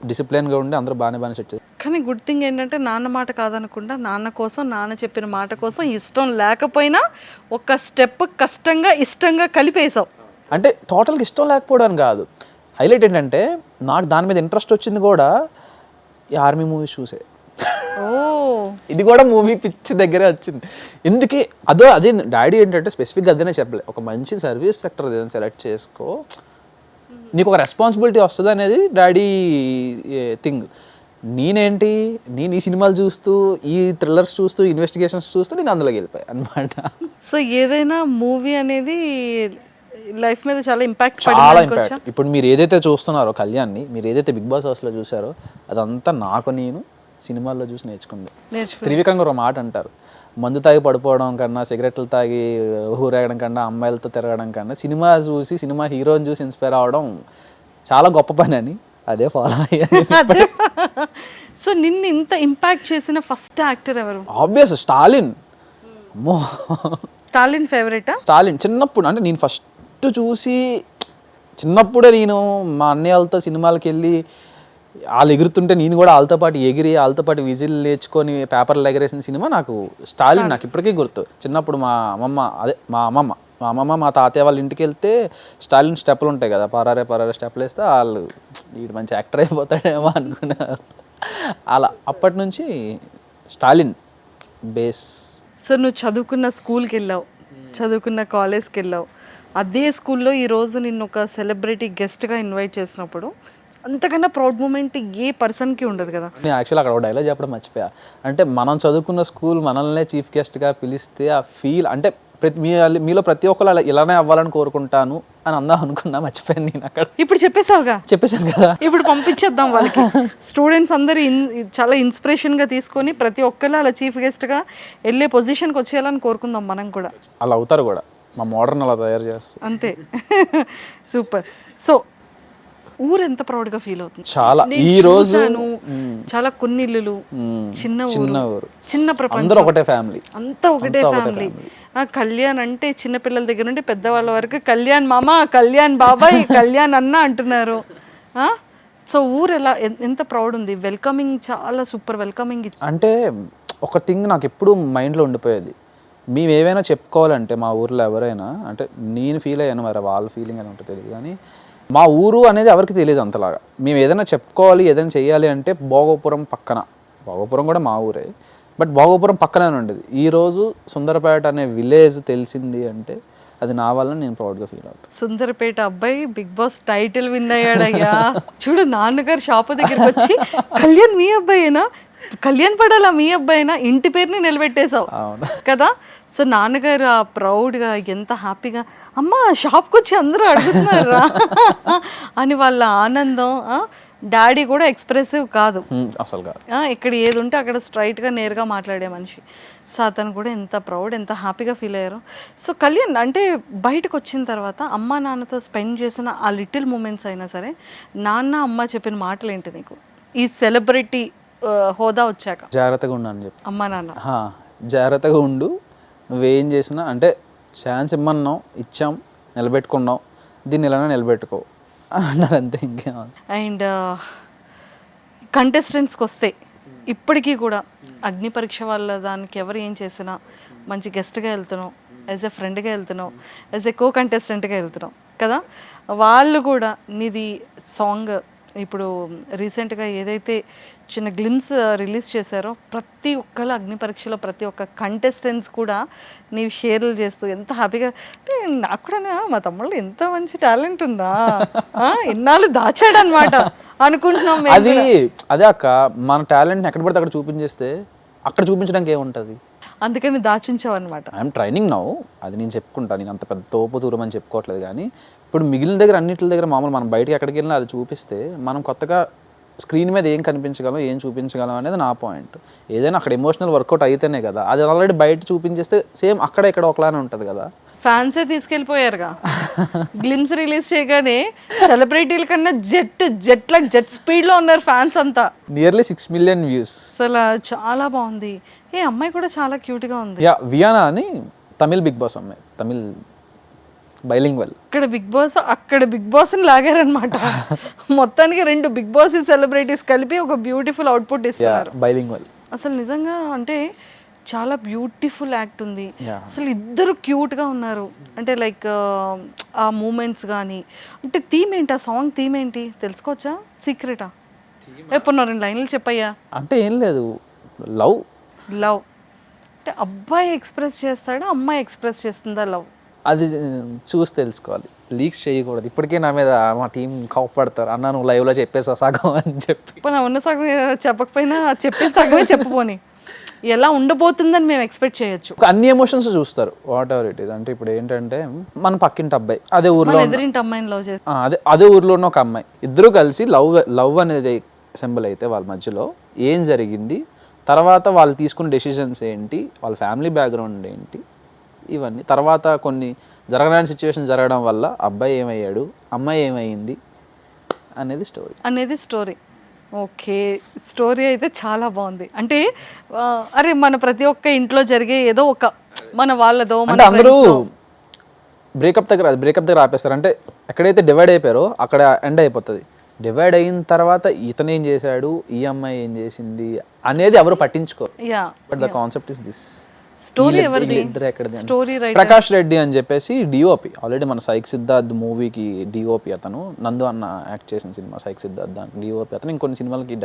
డిసిప్లిన్గా ఉండి అందరూ బాగానే సెట్ చేస్తారు. కానీ గుడ్ థింగ్ ఏంటంటే నాన్న మాట కాదనకుండా నాన్న కోసం, నాన్న చెప్పిన మాట కోసం ఇష్టం లేకపోయినా ఒక స్టెప్ కష్టంగా ఇష్టంగా కలిపేసావు. అంటే టోటల్గా ఇష్టం లేకపోవడం కాదు, హైలైట్ ఏంటంటే నాకు దాని మీద ఇంట్రెస్ట్ వచ్చింది కూడా ఈ ఆర్మీ మూవీస్ చూసే. ఇది కూడా మూవీ పిచ్చి దగ్గరే వచ్చింది. ఎందుకే అదే డాడీ ఏంటంటే స్పెసిఫిక్గా అదేనే చెప్పలే, ఒక మంచి సర్వీస్ సెక్టర్ ఏదైనా సెలెక్ట్ చేసుకో, నీకు ఒక రెస్పాన్సిబిలిటీ వస్తుంది అనేది డాడీ థింగ్. నేను ఈ సినిమాలు చూస్తూ, ఈ థ్రిల్లర్స్ చూస్తూ, ఇన్వెస్టిగేషన్స్ చూస్తూ నేను అందులోకి వెళ్ళిపోయాయి అనమాట. సో ఏదైనా మూవీ అనేది లైఫ్ మీద చాలా ఇంపాక్ట్. ఇప్పుడు మీరు ఏదైతే చూస్తున్నారో కళ్యాణ్ని, మీరు ఏదైతే బిగ్ బాస్ హౌస్లో చూసారో అదంతా నాకు నేను సినిమాల్లో చూసి నేర్చుకుంది. త్రివిక్రమ్ గారు ఒక మాట అంటారు, మందు తాగి పడిపోవడం కన్నా, సిగరెట్లు తాగి ఊరేగడం కన్నా, అమ్మాయిలతో తిరగడం కన్నా సినిమా చూసి, సినిమా హీరోని చూసి ఇన్స్పైర్ అవ్వడం చాలా గొప్ప పని అని అదే ఫాలో అయ్యాను. సో నిన్ను ఇంత ఇంపాక్ట్ చేసిన ఫస్ట్ యాక్టర్ ఎవరు? ఆబ్వియస్ స్టాలిన్. అమ్మో, స్టాలిన్ ఫేవరెటా? స్టాలిన్ చిన్నప్పుడు అంటే నేను ఫస్ట్ చూసి చిన్నప్పుడే నేను మా అన్నయ్యలతో సినిమాలకు వెళ్ళి వాళ్ళు ఎగురుతుంటే నేను కూడా వాళ్ళతో పాటు ఎగిరి వాళ్ళతో పాటు విజిల్ నేర్చుకొని పేపర్లు ఎగరేసిన సినిమా నాకు స్టాలిన్. నాకు ఇప్పటికీ గుర్తు. చిన్నప్పుడు మా అమ్మమ్మ మా తాతయ్య వాళ్ళ ఇంటికి వెళ్తే స్టాలిన్ స్టెప్పులు ఉంటాయి కదా, పరారే స్టెప్పులు వేస్తే వాళ్ళు వీడు మంచి యాక్టర్ అయిపోతాడేమో అనుకున్నారు. అలా అప్పటి నుంచి స్టాలిన్ బేస్. సో నువ్వు చదువుకున్న స్కూల్కి వెళ్ళావు, చదువుకున్న కాలేజ్కి వెళ్ళావు, అదే స్కూల్లో ఈరోజు నిన్ను ఒక సెలబ్రిటీ గెస్ట్గా ఇన్వైట్ చేసినప్పుడు అంతకన్నా ప్రౌడ్ మూమెంట్ ఏ పర్సన్కి ఉండదు కదా. నేను యాక్చువల్ అక్కడ ఒక డైలాగ్ చెప్పడం మర్చిపోయా. అంటే మనం చదువుకున్న స్కూల్ మనల్నే చీఫ్ గెస్ట్గా పిలిస్తే ఆ ఫీల్ అంటే మీలో ప్రతి ఒక్కరు అలా ఇలానే అవ్వాలని కోరుకుంటాను అని అందాం అనుకున్నా, మర్చిపోయాను నేను అక్కడ. ఇప్పుడు చెప్పేసావుగా, చెప్పేశాను కదా. ఇప్పుడు పంపించేద్దాం వాళ్ళకి. స్టూడెంట్స్ అందరూ చాలా ఇన్స్పిరేషన్గా తీసుకొని ప్రతి ఒక్కరు అలా చీఫ్ గెస్ట్గా వెళ్ళే పొజిషన్కి వచ్చేయాలని కోరుకుందాం మనం కూడా. అలా అవుతారు కూడా, మా మోడర్న్ అలా తయారు చేస్తారు అంతే. సూపర్. సో ఊరు ఎంత ప్రౌడ్ గా ఫీల్ అవుతుంది. చాలా ఈ రోజు చాలా కొన్ని ఇల్లులు, చిన్న ఊరు, చిన్న ప్రపంచం, అందరూ ఒకటే ఫ్యామిలీ, అంతా ఒకటే ఫ్యామిలీ. కళ్యాణ్ అంటే చిన్న పిల్లల దగ్గర నుండి పెద్దవాళ్ళ వరకు కళ్యాణ్ మామ, కళ్యాణ్ బాబాయ్, కళ్యాణ్ అన్న అంటున్నారు. సో ఊరు ఎలా ఎంత ప్రౌడ్ ఉంది. వెల్కమింగ్ చాలా సూపర్ వెల్కమింగ్. అంటే ఒక థింగ్ నాకు ఎప్పుడు మైండ్లో ఉండిపోయేది, మేము ఏవైనా చెప్పుకోవాలంటే మా ఊర్లో ఎవరైనా, అంటే నేను ఫీల్ అయ్యాను, మరి వాళ్ళ ఫీలింగ్ అని ఉంటుంది తెలియదు కానీ మా ఊరు అనేది ఎవరికి తెలియదు అంతలాగా. మేము ఏదైనా చెప్పుకోవాలి, ఏదైనా చేయాలి అంటే భోగపురం పక్కన, భోగపురం కూడా మా ఊరే, బట్ భోగపురం పక్కనే ఉండేది. ఈరోజు సుందరపేట అనే విలేజ్ తెలిసింది అంటే అది నా వల్ల నేను ప్రౌడ్గా ఫీల్ అవుతాను. సుందరపేట అబ్బాయి బిగ్ బాస్ టైటిల్ విన్ అయ్యాడయ్యా. చూడు, నాన్నగారు షాపు దగ్గరికి వచ్చి కళ్యాణ్ మీ అబ్బాయేనా, కళ్యాణ్ పడాలా మీ అబ్బాయినా, ఇంటి పేరుని నిలబెట్టేశావు కదా. సో నాన్నగారు ఆ ప్రౌడ్గా ఎంత హ్యాపీగా, అమ్మ షాప్కి వచ్చి అందరూ అడుగుతున్నారా అని వాళ్ళ ఆనందం. డాడీ కూడా ఎక్స్ప్రెసివ్ కాదు అసలు కాదు, ఇక్కడ ఏది ఉంటే అక్కడ స్ట్రైట్గా నేరుగా మాట్లాడే మనిషి. సో అతను కూడా ఎంత ప్రౌడ్, ఎంత హ్యాపీగా ఫీల్ అయ్యారు. సో కళ్యాణ్ అంటే బయటకు వచ్చిన తర్వాత అమ్మ నాన్నతో స్పెండ్ చేసిన ఆ లిటిల్ మూమెంట్స్ అయినా సరే, నాన్న అమ్మ చెప్పిన మాటలు ఏంటి నీకు ఈ సెలబ్రిటీ హోదా వచ్చాక? జాగ్రత్తగా ఉండు అని చెప్పి. అమ్మ నాన్న జాగ్రత్తగా ఉండు, నువ్వేం చేసినా అంటే ఛాన్స్ ఇమ్మన్నాం, ఇచ్చాం, నిలబెట్టుకున్నావు, దీన్ని ఇలానే నిలబెట్టుకో అన్నారు అంతే, ఇంకేం. అండ్ కంటెస్టెంట్స్కి వస్తే ఇప్పటికీ కూడా అగ్ని పరీక్ష వాళ్ళ దానికి ఎవరు ఏం చేసినా మంచి గెస్ట్గా వెళ్తున్నావు, యాజ్ ఎ ఫ్రెండ్గా వెళ్తున్నావు, యాజ్ ఎ కో కంటెస్టెంట్గా వెళ్తున్నావు కదా. వాళ్ళు కూడా నీది సాంగ్ ఇప్పుడు రీసెంట్గా ఏదైతే చిన్న గ్లిమ్స్ రిలీజ్ చేశారో, ప్రతి ఒక్కరు అగ్ని పరీక్షలో ప్రతి ఒక్క కంటెస్టెంట్స్ కూడా నీవు షేర్లు చేస్తూ ఎంత హ్యాపీగా, అంటే నాకు కూడా మా తమ్ముళ్ళు ఎంత మంచి టాలెంట్ ఉందా, ఇన్నాళ్ళు దాచాడనమాట అనుకుంటున్నాం. అది అదే అక్క, మన టాలెంట్ ఎక్కడ పడితే అక్కడ చూపించేస్తే అక్కడ చూపించడానికి ఏముంటుంది, అందుకని దాచుంచావు అనమాట. ఐఎమ్ ట్రైనింగ్ నౌ, అది నేను చెప్పుకుంటాను, నేను అంత పెద్ద తోపు దూరం అని చెప్పుకోవట్లేదు. కానీ ఇప్పుడు మిగిలిన దగ్గర అన్నింటి దగ్గర మామూలు మనం బయటకి ఎక్కడికి వెళ్ళినా అది చూపిస్తే మనం కొత్తగా స్క్రీన్ మీద ఏం కనిపించగలం, ఏం చూపించగలం అనేది నా పాయింట్. ఏదైనా అక్కడ ఎమోషనల్ వర్కౌట్ అయితేనే కదా, అది ఆల్రెడీ బయట చూపించేస్తే సేమ్ అక్కడ ఇక్కడ ఒకలానే ఉంటుంది కదా. ఫ్యాన్సే తీసుకెళ్ళిపోయారుగా. గ్లిమ్స్ రిలీజ్ చేయగానే సెలబ్రిటీల కన్నా జెట్ స్పీడ్లో ఉన్నారు ఫ్యాన్స్ అంతా. Nearly 6 million views. అసలు చాలా బాగుంది. ఏ అమ్మాయి కూడా చాలా క్యూట్గా ఉంది. వియానా అని తమిళ్ బిగ్ బాస్ అమ్మాయి, తమిళ్ బైలింగ్వల్. ఇక్కడ బిగ్ బాస్, అక్కడ బిగ్ బాస్ని లాగారనమాట. మొత్తానికి 2 బిగ్ బాస్ సెలబ్రిటీస్ కలిపి ఒక బ్యూటిఫుల్ అవుట్పుట్ ఇస్తున్నారు. బైలింగ్వల్ అసలు నిజంగా అంటే చాలా బ్యూటిఫుల్ యాక్ట్ ఉంది. అసలు ఇద్దరు క్యూట్గా ఉన్నారు. అంటే లైక్ ఆ మూమెంట్స్ కానీ, అంటే థీమ్ ఏంటి, ఆ సాంగ్ థీమ్ ఏంటి తెలుసుకోవచ్చా, సీక్రెటా? ఎప్పుడు 2 లైన్లు చెప్పయ్యా. అంటే ఏం లేదు, లవ్ అంటే అబ్బాయి ఎక్స్ప్రెస్ చేస్తాడా, అమ్మాయి ఎక్స్ప్రెస్ చేస్తుందా లవ్? అది చూసి తెలుసుకోవాలి, లీక్స్ చేయకూడదు. ఇప్పటికే నా మీద మా టీం కోపడతారు, అన్న నువ్వు లైవ్లో చెప్పేసి సగం అని చెప్పి. నా ఉన్న సగం చెప్పకపోయినా చెప్పేది సగమే చెప్పుకొని ఎలా ఉండబోతుందని మేము ఎక్స్పెక్ట్ చేయొచ్చు. అన్ని ఎమోషన్స్ చూస్తారు, వాట్ ఎవర్ ఇట్ ఈస్. అంటే ఇప్పుడు ఏంటంటే మన పక్కింటి అబ్బాయి, అదే ఊర్లో ఎదురింటి అమ్మాయిని లవ్ చేస్తారు, అదే ఊర్లో ఉన్న ఒక అమ్మాయి, ఇద్దరు కలిసి లవ్ అనేది సింబల్ అయితే వాళ్ళ మధ్యలో ఏం జరిగింది, తర్వాత వాళ్ళు తీసుకున్న డెసిషన్స్ ఏంటి, వాళ్ళ ఫ్యామిలీ బ్యాక్గ్రౌండ్ ఏంటి, ఇవన్నీ తర్వాత కొన్ని జరగని సిచ్యువేషన్ జరగడం వల్ల అబ్బాయి ఏమయ్యాడు, అమ్మాయి ఏమైంది అనేది స్టోరీ. ఓకే, స్టోరీ అయితే చాలా బాగుంది. అంటే అరే మన ప్రతి ఒక్క ఇంట్లో జరిగే ఏదో ఒక మన వాళ్ళదో, అంటే అందరూ బ్రేకప్ దగ్గర ఆపేస్తారు. అంటే ఎక్కడైతే డివైడ్ అయిపోయారో అక్కడ ఎండ్ అయిపోతుంది. డివైడ్ అయిన తర్వాత ఇతను ఏం చేశాడు, ఈ అమ్మాయి ఏం చేసింది అనేది ఎవరు పట్టించుకోరు. But the concept is this. Story ఎవరిది? ఇద్దరు ఎక్కడిది అంటే స్టోరీ రైటర్ ప్రకాష్ రెడ్డి అని చెప్పేసి డిఓపి. ఆల్రెడీ మన సైక్ సిద్ధార్థ్ మూవీకి డిఓపి అతను. నందు అన్న యాక్ట్ చేసిన సినిమా సైక్ సిద్ధార్థ్ దాంట్లో డిఓపి అతను. ఇంకొన్ని సినిమాలకి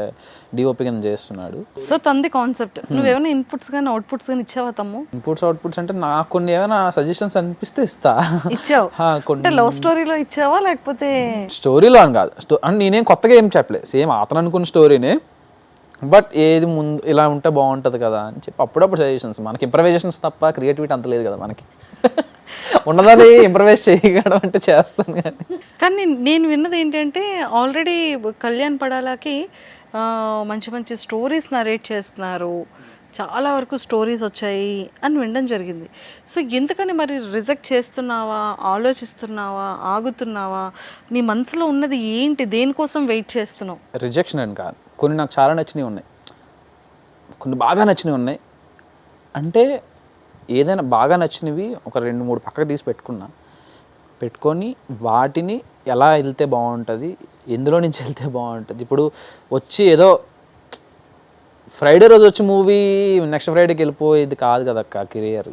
డిఓపి కింద చేస్తున్నాడు. సో తంది కాన్సెప్ట్. నువ్వేమైనా ఇన్పుట్స్ కానీ అవుట్పుట్స్ కానీ ఇచ్చావా తమ్ము? ఇన్పుట్స్ అవుట్పుట్స్ అంటే నాకు కొన్ని ఏమైనా సజెషన్స్ అనిపిస్తే ఇస్తా. ఇచ్చావు అంటే లవ్ స్టోరీలో ఇచ్చావా లేకపోతే స్టోరీలో అని కాదు, అంటే నేనేం కొత్తగా ఏం చెప్పలేదు, సేమ్ అతను అనుకున్న స్టోరీనే. బట్ ఏది ముందు ఇలా ఉంటే బాగుంటుంది కదా అని చెప్పి అప్పుడప్పుడు సజెషన్స్. మనకి ఇంప్రవైజేషన్స్ తప్ప క్రియేటివిటీ అంత లేదు కదా మనకి. ఉన్నదని ఇంప్రవైజ్ చేయగలం అంటే చేస్తాను కానీ నేను విన్నది ఏంటంటే ఆల్రెడీ కళ్యాణ్ పడాలాకి మంచి మంచి స్టోరీస్ నరేట్ చేస్తున్నారు, చాలా వరకు స్టోరీస్ వచ్చాయి అని వినడం జరిగింది. సో ఎందుకని మరి రిజెక్ట్ చేస్తున్నావా, ఆలోచిస్తున్నావా, ఆగుతున్నావా? నీ మనసులో ఉన్నది ఏంటి? దేనికోసం వెయిట్ చేస్తున్నావు? రిజెక్షన్ అని కాదు, కొన్ని నాకు చాలా నచ్చినవి ఉన్నాయి, కొన్ని బాగా నచ్చినవి ఉన్నాయి. అంటే ఏదైనా బాగా నచ్చినవి ఒక 2-3 పక్కకు తీసి పెట్టుకొని వాటిని ఎలా వెళ్తే బాగుంటుంది, ఎందులో నుంచి వెళ్తే బాగుంటుంది. ఇప్పుడు వచ్చి ఏదో ఫ్రైడే రోజు వచ్చి మూవీ నెక్స్ట్ ఫ్రైడేకి వెళ్ళిపోయేది కాదు కదా అక్క కెరియర్.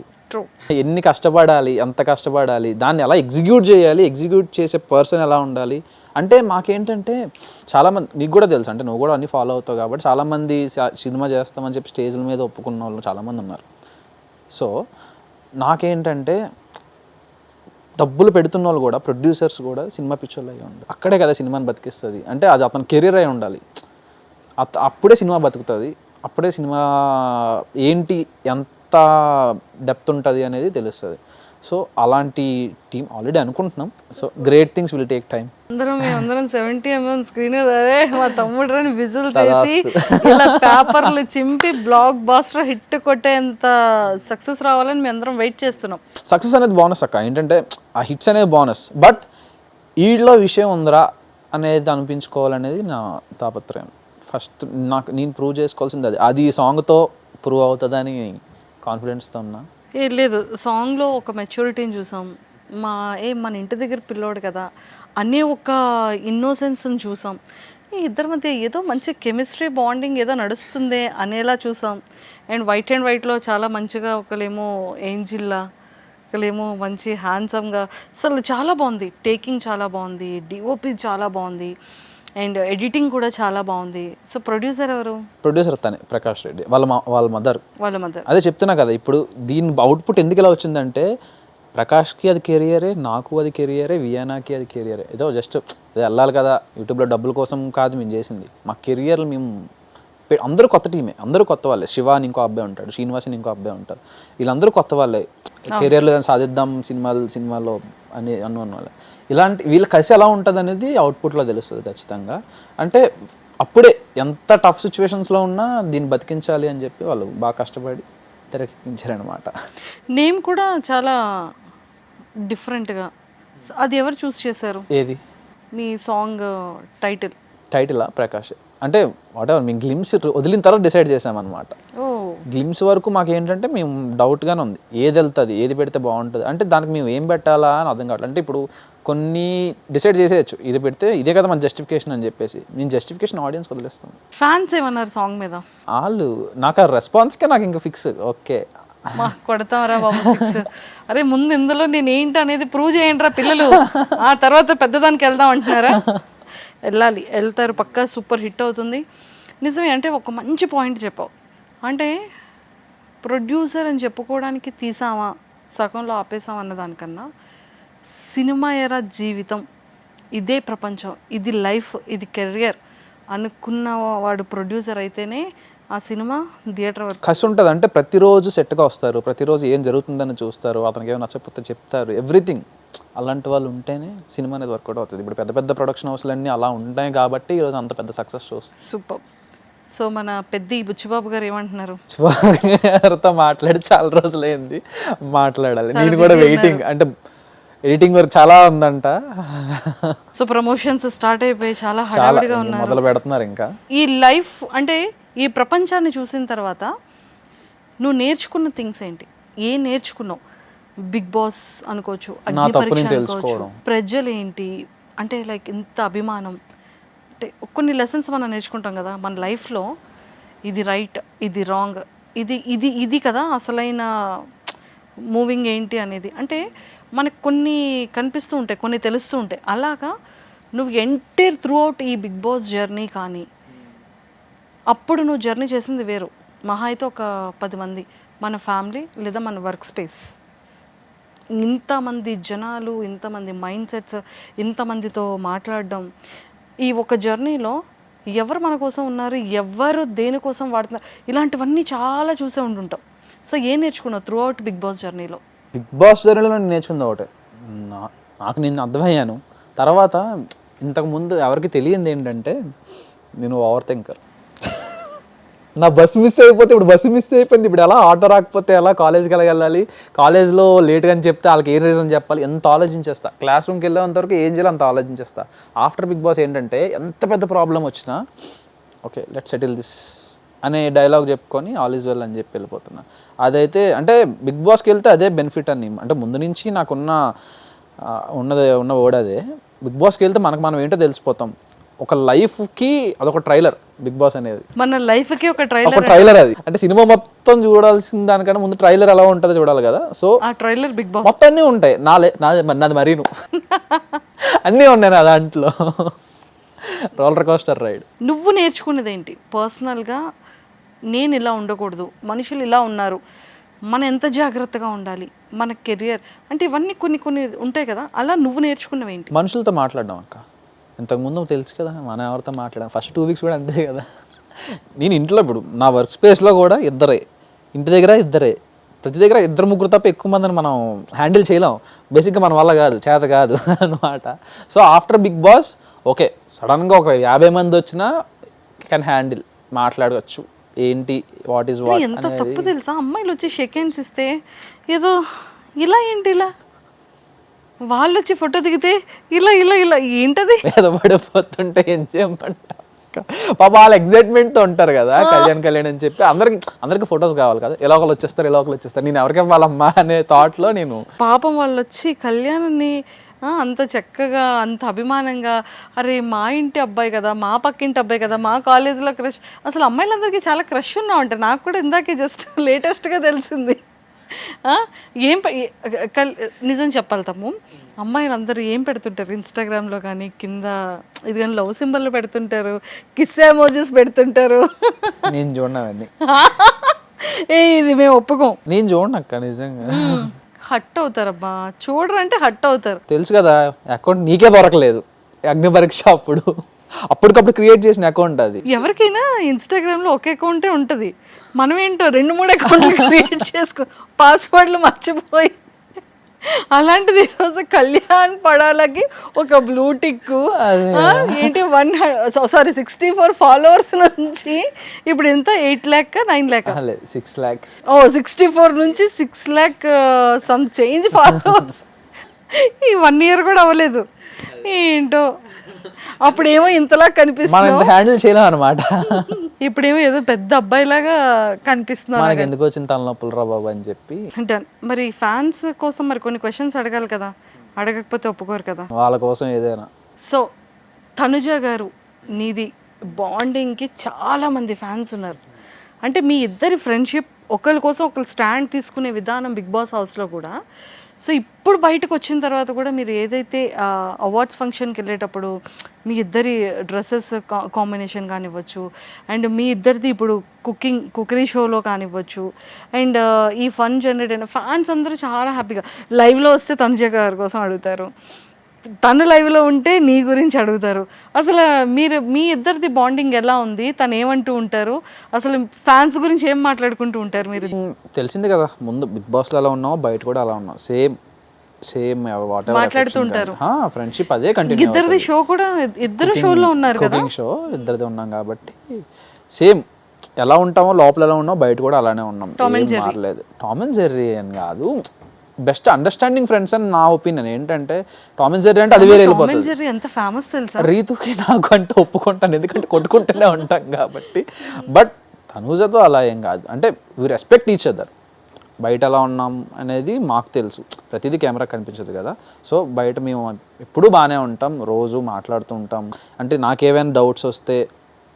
ఎన్ని కష్టపడాలి, ఎంత కష్టపడాలి, దాన్ని ఎలా ఎగ్జిక్యూట్ చేయాలి, ఎగ్జిక్యూట్ చేసే పర్సన్ ఎలా ఉండాలి. అంటే మాకేంటంటే చాలామంది, నీకు కూడా తెలుసు, అంటే నువ్వు కూడా అన్నీ ఫాలో అవుతావు కాబట్టి చాలామంది సినిమా చేస్తామని చెప్పి స్టేజ్ల మీద ఒప్పుకున్న వాళ్ళు చాలామంది ఉన్నారు. సో నాకేంటంటే డబ్బులు పెడుతున్న వాళ్ళు కూడా, ప్రొడ్యూసర్స్ కూడా సినిమా పిక్చర్లు అయ్యి ఉండాలి. అక్కడే కదా సినిమాని బతికిస్తుంది. అంటే అది అతని కెరీర్ అయి ఉండాలి. అప్పుడే సినిమా బతుకుతుంది, అప్పుడే సినిమా ఏంటి ఎంత డెప్త్ ఉంటుంది అనేది తెలుస్తుంది. సో అలాంటి టీం ఆల్రెడీ అనుకుంటున్నాం. So great things will take time. అందరం 70mm స్క్రీన్ అదే మా తమ్ముడు రాని విజువల్ చేసి ఇలా పేపర్లు చింపి బ్లాక్ బాస్టర్ హిట్ కొట్టేంత సక్సెస్ రావాలని మేము అందరం వెయిట్ చేస్తున్నాం. సక్సెస్ అనేది బోనస్ అక్క, ఏంటంటే ఆ హిట్స్ అనేది బోనస్, బట్ వీళ్ళలో విషయం ఉందిరా అనేది అనిపించుకోవాలనేది నా తాపత్రయం. ఫస్ట్ నేను ప్రూవ్ చేసుకోవాల్సింది అది సాంగ్తో ప్రూవ్ అవుతుందని కాన్ఫిడెన్స్తో ఉన్నా. లేదు, సాంగ్లో ఒక మెచ్యూరిటీని చూసాం. మన ఇంటి దగ్గర పిల్లోడు కదా అనే ఒక ఇన్నోసెన్స్ని చూసాం. ఈ ఇద్దరి మధ్య ఏదో మంచి కెమిస్ట్రీ బాండింగ్ ఏదో నడుస్తుంది అనేలా చూసాం. అండ్ వైట్లో చాలా మంచిగా ఒకలేమో ఏంజిల్లా, ఒకలేమో మంచి హ్యాండ్సమ్గా, అసలు చాలా బాగుంది. టేకింగ్ చాలా బాగుంది, డిఓపి చాలా బాగుంది, అండ్ ఎడిటింగ్ కూడా చాలా బాగుంది. సో ప్రొడ్యూసర్ ఎవరు? ప్రొడ్యూసర్ తనే ప్రకాష్ రెడ్డి, వాళ్ళ మదర్. అదే చెప్తున్నా కదా. ఇప్పుడు దీని అవుట్పుట్ ఎందుకు ఇలా వచ్చిందంటే ప్రకాష్కి అది కెరియరే, నాకు అది కెరియరే, వియానాకి అది కెరియరే. ఏదో జస్ట్ అది వెళ్ళాలి కదా యూట్యూబ్లో డబ్బుల కోసం కాదు మేము చేసింది. మా కెరియర్లు మేము అందరూ కొత్త టీమే, అందరూ కొత్త వాళ్ళే. శివ అని ఇంకో అబ్బాయి ఉంటాడు, శ్రీనివాస్ అని ఇంకో అబ్బాయి ఉంటారు. వీళ్ళందరూ కొత్త వాళ్ళే, కెరియర్లో సాధిద్దాం సినిమాలో అని అన్న వాళ్ళే. ఇలాంటి వీళ్ళ కలిసి ఎలా ఉంటుంది అనేది అవుట్పుట్లో తెలుస్తుంది ఖచ్చితంగా. అంటే అప్పుడే ఎంత టఫ్ సిచ్యువేషన్స్లో ఉన్నా దీన్ని బతికించాలి అని చెప్పి వాళ్ళు బాగా కష్టపడి తెరకెక్కించారనమాట. నేమ్ కూడా చాలా డిఫరెంట్గా. అది ఎవరు చూస్ చేశారు? ఏది? మీ సాంగ్ టైటిలా ప్రకాష్. అంటే వాటెవర్ మేము గ్లిమ్స్ వదిలిన తర్వాత డిసైడ్ చేసామన్నమాట. గ్లిమ్స్ వరకు మాకు ఏంటంటే మేము డౌట్గానే ఉంది, ఏది వెళ్తుంది, ఏది పెడితే బాగుంటుంది. అంటే దానికి మేము ఏం పెట్టాలా అని అర్థం కావట్లేదు. అంటే ఇప్పుడు కొన్ని డిసైడ్ చేసేయచ్చు, ఇది పెడితే ఇదే కదా మన జస్టిఫికేషన్ అని చెప్పేసి. నేను జస్టిఫికేషన్ ఆడియన్స్ వదిలేస్తాను. ఫ్యాన్స్ ఏమన్నారు సాంగ్ మీద? వాళ్ళు నాకు ఆ రెస్పాన్స్కే నాకు ఇంకా ఫిక్స్. ఓకే కొడతామరా బాబు ఫిక్స్. అరే ముందు ఇందులో నేను ఏంటి అనేది ప్రూవ్ చేయండి రా పిల్లలు, ఆ తర్వాత పెద్దదానికి వెళ్దాం అంటున్నారా? వెళ్తారు పక్కా, సూపర్ హిట్ అవుతుంది. నిజమే. అంటే ఒక మంచి పాయింట్ చెప్పావు. అంటే ప్రొడ్యూసర్ అని చెప్పుకోవడానికి తీసామా, సగంలో ఆపేసాం అన్న దానికన్నా సినిమా ఎరా జీవితం, ఇదే ప్రపంచం, ఇది లైఫ్, ఇది కెరియర్ అనుకున్న వాడు ప్రొడ్యూసర్ అయితేనే ఆ సినిమా థియేటర్ వరకు కసి ఉంటుంది. అంటే ప్రతిరోజు సెట్గా వస్తారు, ప్రతిరోజు ఏం జరుగుతుందని చూస్తారు, అతనికి ఏమైనా నచ్చకపోతే చెప్తారు, ఎవ్రీథింగ్. అలాంటి వాళ్ళు ఉంటేనే సినిమా అనేది వర్కౌట్ అవుతుంది. ఇప్పుడు పెద్ద పెద్ద ప్రొడక్షన్ హౌస్లు అన్నీ అలా ఉంటాయి కాబట్టి ఈరోజు అంత పెద్ద సక్సెస్ చూస్తుంది. సూపర్. సో మన పెద్ద బుచ్చిబాబు గారు ఏమంటున్నారు? గారితో మాట్లాడి చాలా రోజులైంది, మాట్లాడాలి. నేను కూడా వెయిటింగ్, అంటే ఎడిటింగ్ వర్క్ చాలా ఉందంట. సో ప్రమోషన్స్ స్టార్ట్ అయిపోయి చాలా హడావిడిగా ఉన్నారు, మొదలు పెడుతున్నారు. ఇంకా ఈ లైఫ్ అంటే ఈ ప్రపంచాన్ని చూసిన తర్వాత నువ్వు నేర్చుకున్న థింగ్స్ ఏంటి? ఏం నేర్చుకున్నావు? బిగ్ బాస్ అనుకోవచ్చు, తెలుసుకోవడం, ప్రజలు ఏంటి అంటే లైక్ ఇంత అభిమానం, అంటే కొన్ని లెసన్స్ మనం నేర్చుకుంటాం కదా మన లైఫ్లో, ఇది రైట్, ఇది రాంగ్ ఇది ఇది ఇది కదా అసలైన మూవింగ్ ఏంటి అనేది. అంటే మనకు కొన్ని కనిపిస్తూ ఉంటాయి, కొన్ని తెలుస్తూ ఉంటాయి. అలాగా నువ్వు ఎంటైర్ త్రూ అవుట్ ఈ బిగ్ బాస్ జర్నీ కానీ అప్పుడు నువ్వు జర్నీ చేసింది వేరు. మహా అయితే ఒక 10 మంది, మన ఫ్యామిలీ లేదా మన వర్క్ స్పేస్, ఇంతమంది జనాలు, ఇంతమంది మైండ్ సెట్స్, ఇంతమందితో మాట్లాడడం, ఈ ఒక జర్నీలో ఎవరు మన కోసం ఉన్నారు, ఎవరు దేనికోసం వాడుతున్నారు, ఇలాంటివన్నీ చాలా చూసే ఉంటుంటాం. సో ఏం నేర్చుకున్నావు త్రూ అవుట్ బిగ్ బాస్ జర్నీలో? బిగ్ బాస్ జర్నీలో నేను నేర్చుకుంది ఒకటే, నాకు నేను అర్థమయ్యాను. తర్వాత ఇంతకుముందు ఎవరికి తెలియంది ఏంటంటే నేను ఓవర్ థింకర్. నా బస్సు మిస్ అయిపోతే, ఇప్పుడు బస్సు మిస్ అయిపోయింది, ఇప్పుడు ఎలా ఆటో రాకపోతే ఎలా, కాలేజ్కి ఎలా వెళ్ళాలి, కాలేజ్లో లేట్గా అని చెప్తే వాళ్ళకి ఏం రీజన్ చెప్పాలి, ఎంత ఆలోచించేస్తా. క్లాస్ రూమ్కి వెళ్ళేంతవరకు ఏం చేయాలి అంత ఆలోచించేస్తా. ఆఫ్టర్ బిగ్ బాస్ ఏంటంటే ఎంత పెద్ద ప్రాబ్లం వచ్చినా ఓకే లెట్ సెటిల్ దిస్ అనే డైలాగ్ చెప్పుకొని ఆల్ ఈజ్ వెల్ అని చెప్పి వెళ్ళిపోతున్నా. అదైతే అంటే బిగ్ బాస్కి వెళ్తే అదే బెనిఫిట్ అని, అంటే ముందు నుంచి నాకున్న ఉన్న వర్డ్ అదే. బిగ్ బాస్కి వెళ్తే మనకు మనం ఏంటో తెలిసిపోతాం. ఒక లైఫ్కి అదొక ట్రైలర్ బిగ్ బాస్ అనేది, మన లైఫ్కి ఒక ట్రైలర్ అది. అంటే సినిమా మొత్తం చూడాల్సిన దానికన్నా ముందు ట్రైలర్ ఎలా ఉంటుందో చూడాలి కదా. సో ఆ ట్రైలర్ బిగ్ బాస్ మొత్తం అన్నీ ఉంటాయి. నాది మరీను అన్నీ ఉన్నాయి నా దాంట్లో. Roller coaster ride. నువ్వు నేర్చుకునేది ఏంటి పర్సనల్గా? నేను ఇలా ఉండకూడదు, మనుషులు ఇలా ఉన్నారు, మనం ఎంత జాగ్రత్తగా ఉండాలి, మన కెరియర్, అంటే ఇవన్నీ కొన్ని కొన్ని ఉంటాయి కదా. అలా నువ్వు నేర్చుకున్నవి ఏంటి? మనుషులతో మాట్లాడడం అక్క. ఇంతకుముందు తెలుసు కదా మనం ఎవరితో మాట్లాడాం. ఫస్ట్ 2 వీక్స్ కూడా అంతే కదా. నేను ఇంట్లో ఇప్పుడు నా వర్క్ స్పేస్లో కూడా ఇద్దరే, ఇంటి దగ్గర ఇద్దరే, ప్రతి దగ్గర 2-3 తప్ప ఎక్కువ మందిని మనం హ్యాండిల్ చేయలేం. బేసిక్గా మన వల్ల కాదు, చేత కాదు అనమాట. So after Bigg Boss okay సడన్గా ఒక 50 మంది వచ్చినా కెన్ హ్యాండిల్, మాట్లాడవచ్చు ఏంటి వాట్ ఈస్ వాట్. ఎంత తప్పు తెలుసా, అమ్మాయిలు వచ్చి షేక్ హ్యాండ్స్ ఇస్తే ఏదో ఇలా ఏంటి ఇలా, వాళ్ళు వచ్చి ఫోటో దిగితే ఇలా ఇలా ఇలా ఏంటది, మీద పడిపోతుంటే ఏం చేయమంట. పాప వాళ్ళు ఎగ్జైట్మెంట్తో ఉంటారు కదా, కళ్యాణ్ అని చెప్పి అందరికి ఫొటోస్ కావాలి కదా, ఎలా ఒకళ్ళు వచ్చేస్తారు, నేను ఎవరికి ఇవ్వాలమ్మా అనే థాట్లో నేను. పాపం వాళ్ళు వచ్చి కళ్యాణ్ని అంత చక్కగా అంత అభిమానంగా, అరే మా ఇంటి అబ్బాయి కదా, మా పక్కింటి అబ్బాయి కదా, మా కాలేజీలో క్రష్, అసలు అమ్మాయిలందరికీ చాలా క్రష్ ఉన్నా ఉంటారు. నాకు కూడా ఇందాకే జస్ట్ లేటెస్ట్గా తెలిసింది. ఏం నిజం చెప్పాలి తమ్ము, అమ్మాయిలు అందరూ ఏం పెడుతుంటారు ఇన్స్టాగ్రామ్లో కానీ కింద ఇది కానీ లవ్ సింబల్ పెడుతుంటారు, కిస్ ఎమోజీస్ పెడుతుంటారు. నేను చూడనవన్నీ ఇది మేము ఒప్పుకోం. నేను చూడనక్క నిజంగా. హట్ అవుతారబ్బా, చూడరంటే హట్ అవుతారు. తెలుసు కదా అకౌంట్ నీకే దొరకలేదు అగ్ని పరీక్ష అప్పటికప్పుడు క్రియేట్ చేసిన అకౌంట్ అది. ఎవరికైనా ఇన్స్టాగ్రామ్లో ఒక అకౌంటే ఉంటుంది, మనం ఏంటో 2-3 అకౌంట్లు క్రియేట్ చేసుకో, పాస్వర్డ్లు మర్చిపోయి. అలాంటిది ఈరోజు కళ్యాణ్ పడాలకి ఒక బ్లూ టిక్ ఏంటి 64 ఫాలోవర్స్ నుంచి ఇప్పుడు ఎంత 8 lakh 9 lakh 6 lakhs 64 నుంచి 6 lakh సమ్ చేంజ్ ఫాలోవర్స్. ఈ 1 year కూడా అవ్వలేదు. ఏంటో అప్పుడేమో ఇంతలా కనిపిస్తుంది, హ్యాండిల్ చేయలేం అనమాట. ఇప్పుడేమో ఏదో పెద్ద అబ్బాయిలాగా కనిపిస్తున్నారు. మనకి ఎందుకు వచ్చిన తలనొప్పులు రా బాబు అని చెప్పి. అంటే మరి ఫ్యాన్స్ కోసం మరి కొన్ని క్వశ్చన్స్ అడగాలి కదా, అడగకపోతే ఒప్పుకోరు కదా వాళ్ళ కోసం ఏదైనా. సో తనుజ గారు, నీది బాండింగ్కి చాలామంది ఫ్యాన్స్ ఉన్నారు. అంటే మీ ఇద్దరి ఫ్రెండ్షిప్, ఒకరి కోసం ఒకరు స్టాండ్ తీసుకునే విధానం బిగ్ బాస్ హౌస్లో కూడా. సో ఇప్పుడు బయటకు వచ్చిన తర్వాత కూడా మీరు ఏదైతే అవార్డ్స్ ఫంక్షన్కి వెళ్ళేటప్పుడు మీ ఇద్దరి డ్రెస్సెస్ కాంబినేషన్ కానివ్వచ్చు, అండ్ మీ ఇద్దరిది ఇప్పుడు కుకరీ షోలో కానివ్వచ్చు, అండ్ ఈ ఫన్ జనరేట్ అయిన ఫ్యాన్స్ అందరూ చాలా హ్యాపీగా లైవ్లో వస్తే తనుజ గారి కోసం అడుగుతారు, తను లైవ్లో ఉంటే నీ గురించి అడుగుతారు. అసలు మీ ఇద్దరిది బాండింగ్ ఎలా ఉంది, తను ఏమంటూ ఉంటారు, అసలు ఫ్యాన్స్ గురించి ఏం మాట్లాడుకుంటూ ఉంటారు మీరు? తెలిసింది కదా ముందు బిగ్ బాస్లో ఎలా ఉన్నామో బయట కూడా అలా ఉన్నాం, సేమ్ మాట్లాడుతూ ఉంటారు. ఫ్రెండ్షిప్ అదే కంటిన్యూ. ఇద్దరిది షో కూడా, ఇద్దరు షోలో ఉన్నారు కదా, కుకింగ్ షో ఇద్దరిది ఉన్నాం కాబట్టి సేమ్ ఎలా ఉంటామో లోపల ఎలా ఉన్నామో బయట కూడా అలానే ఉన్నాం, మారలేదు. టామ్ అండ్ జెర్రీ అని కాదు, బెస్ట్ అండర్స్టాండింగ్ ఫ్రెండ్స్ అని నా ఒపీనియన్. ఏంటంటే టామ్ అండ్ జెర్రీ అంటే అది వేరే వెళ్ళిపోతుంది. ఎంత ఫేమస్ తెలుసా రీతుకి నాకు అంటే ఒప్పుకుంటాను, ఎందుకంటే కొట్టుకుంటూనే ఉంటాం కాబట్టి. బట్ తనూజతో అలా ఏం కాదు, అంటే వి రెస్పెక్ట్ ఈచ్ అదర్. బయట ఎలా ఉన్నాం అనేది మాకు తెలుసు, ప్రతిదీ కెమెరా కనిపించదు కదా. సో బయట మేము ఎప్పుడూ బాగానే ఉంటాం, రోజు మాట్లాడుతూ ఉంటాం. అంటే నాకేమైనా డౌట్స్ వస్తే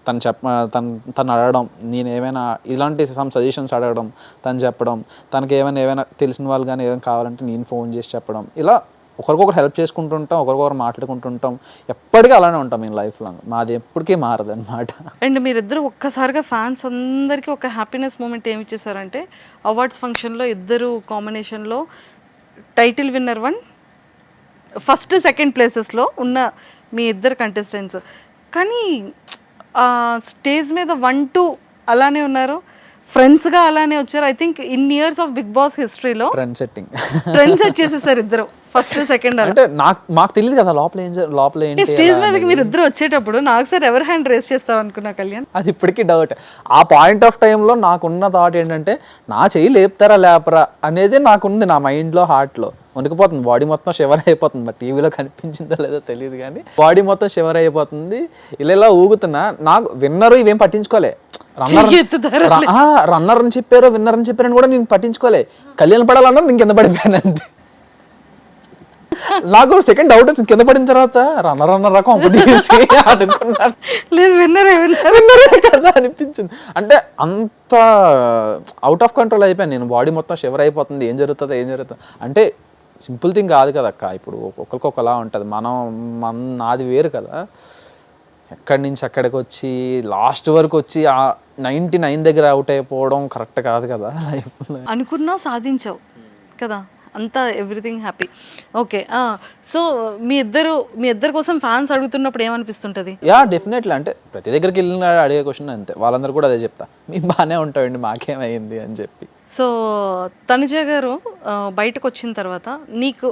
తను అడగడం, నేను ఏమైనా ఇలాంటి సజెషన్స్ అడగడం, తను చెప్పడం, తనకి ఏమైనా తెలిసిన వాళ్ళు కానీ ఏమైనా కావాలంటే నేను ఫోన్ చేసి చెప్పడం, ఇలా ఒకరికొకరు హెల్ప్ చేసుకుంటుంటాం, ఒకరికొకరు మాట్లాడుకుంటుంటాం, ఎప్పటికీ అలానే ఉంటాం మేము లైఫ్ లాంగ్. మాది ఎప్పటికీ మారదు అనమాట. అండ్ మీరిద్దరు ఒక్కసారిగా ఫ్యాన్స్ అందరికీ ఒక హ్యాపీనెస్ మూమెంట్ ఏమి ఇచ్చేసారంటే అవార్డ్స్ ఫంక్షన్లో ఇద్దరు కాంబినేషన్లో టైటిల్ విన్నర్ 1, ఫస్ట్ సెకండ్ ప్లేసెస్లో ఉన్న మీ ఇద్దరు కంటెస్టెంట్స్. కానీ స్టేజ్ మీద 1, 2 అలానే ఉన్నారు, ఫ్రెండ్స్గా అలానే వచ్చారు. I think in years of Bigg Boss హిస్టరీలో ట్రెండ్ సెట్ చేసేసారు ఇద్దరు, ఫస్ట్ సెకండ్. అంటే మాకు తెలియదు కదా లోపల ఏంటి. స్టేజ్ మీదకి మీరు ఇద్దరు వచ్చేటప్పుడు నాకు సార్ ఎవరు హ్యాండ్ రేస్ చేస్తాం అనుకున్నా కళ్యాణ్. అది ఇప్పటికీ డౌట్. ఆ పాయింట్ ఆఫ్ టైంలో నాకున్న థాట్ ఏంటంటే నా చెయ్యి లేపుతారా లేపరా అనేది నాకుంది నా మైండ్లో, హార్ట్లో. వణికిపోతుంది, బాడీ మొత్తం షివర్ అయిపోతుంది. మరి టీవీలో కనిపించిందో లేదో తెలియదు కానీ బాడీ మొత్తం షివర్ అయిపోతుంది. ఇలా ఊగుతున్నా. నాకు విన్నరు ఇవేం పట్టించుకోలే. రన్నర్ అని చెప్పారు, విన్నర్ అని చెప్పారని కూడా నేను పట్టించుకోలే. కళ్యాణ్ పడాలన్నారు, నేను కింద పడిపోయాను అంతే. నాకు సెకండ్ డౌట్ వచ్చింది, కింద పడిన తర్వాత రన్నర్ అనుకున్నాను, విన్నరే కదా అనిపించింది. అంటే అంత అవుట్ ఆఫ్ కంట్రోల్ అయిపోయాను నేను. బాడీ మొత్తం షివర్ అయిపోతుంది, ఏం జరుగుతుంది అంటే సింపుల్ థింగ్ కాదు కదా అక్క. ఇప్పుడు ఒక్కొక్కరికి ఒకలా ఉంటుంది. నాది వేరు కదా. ఎక్కడి నుంచి అక్కడికి వచ్చి లాస్ట్ వరకు వచ్చి 99 దగ్గర అవుట్ అయిపోవడం కరెక్ట్ కాదు కదా లైఫ్లో. అనుకున్నా సాధించావు కదా, అంతా ఎవ్రీథింగ్ హ్యాపీ. ఓకే, సో మీ ఇద్దరు కోసం ఫ్యాన్స్ అడుగుతున్నప్పుడు ఏమనిపిస్తుంటుంది? Yeah definitely. అంటే ప్రతి దగ్గరికి వెళ్ళిన అడిగే క్వశ్చన్ అంతే. వాళ్ళందరూ కూడా అదే చెప్తా, మేము బాగానే ఉంటామండి, మాకేమైంది అని చెప్పి. సో తనుజ గారు బయటకు వచ్చిన తర్వాత నీకు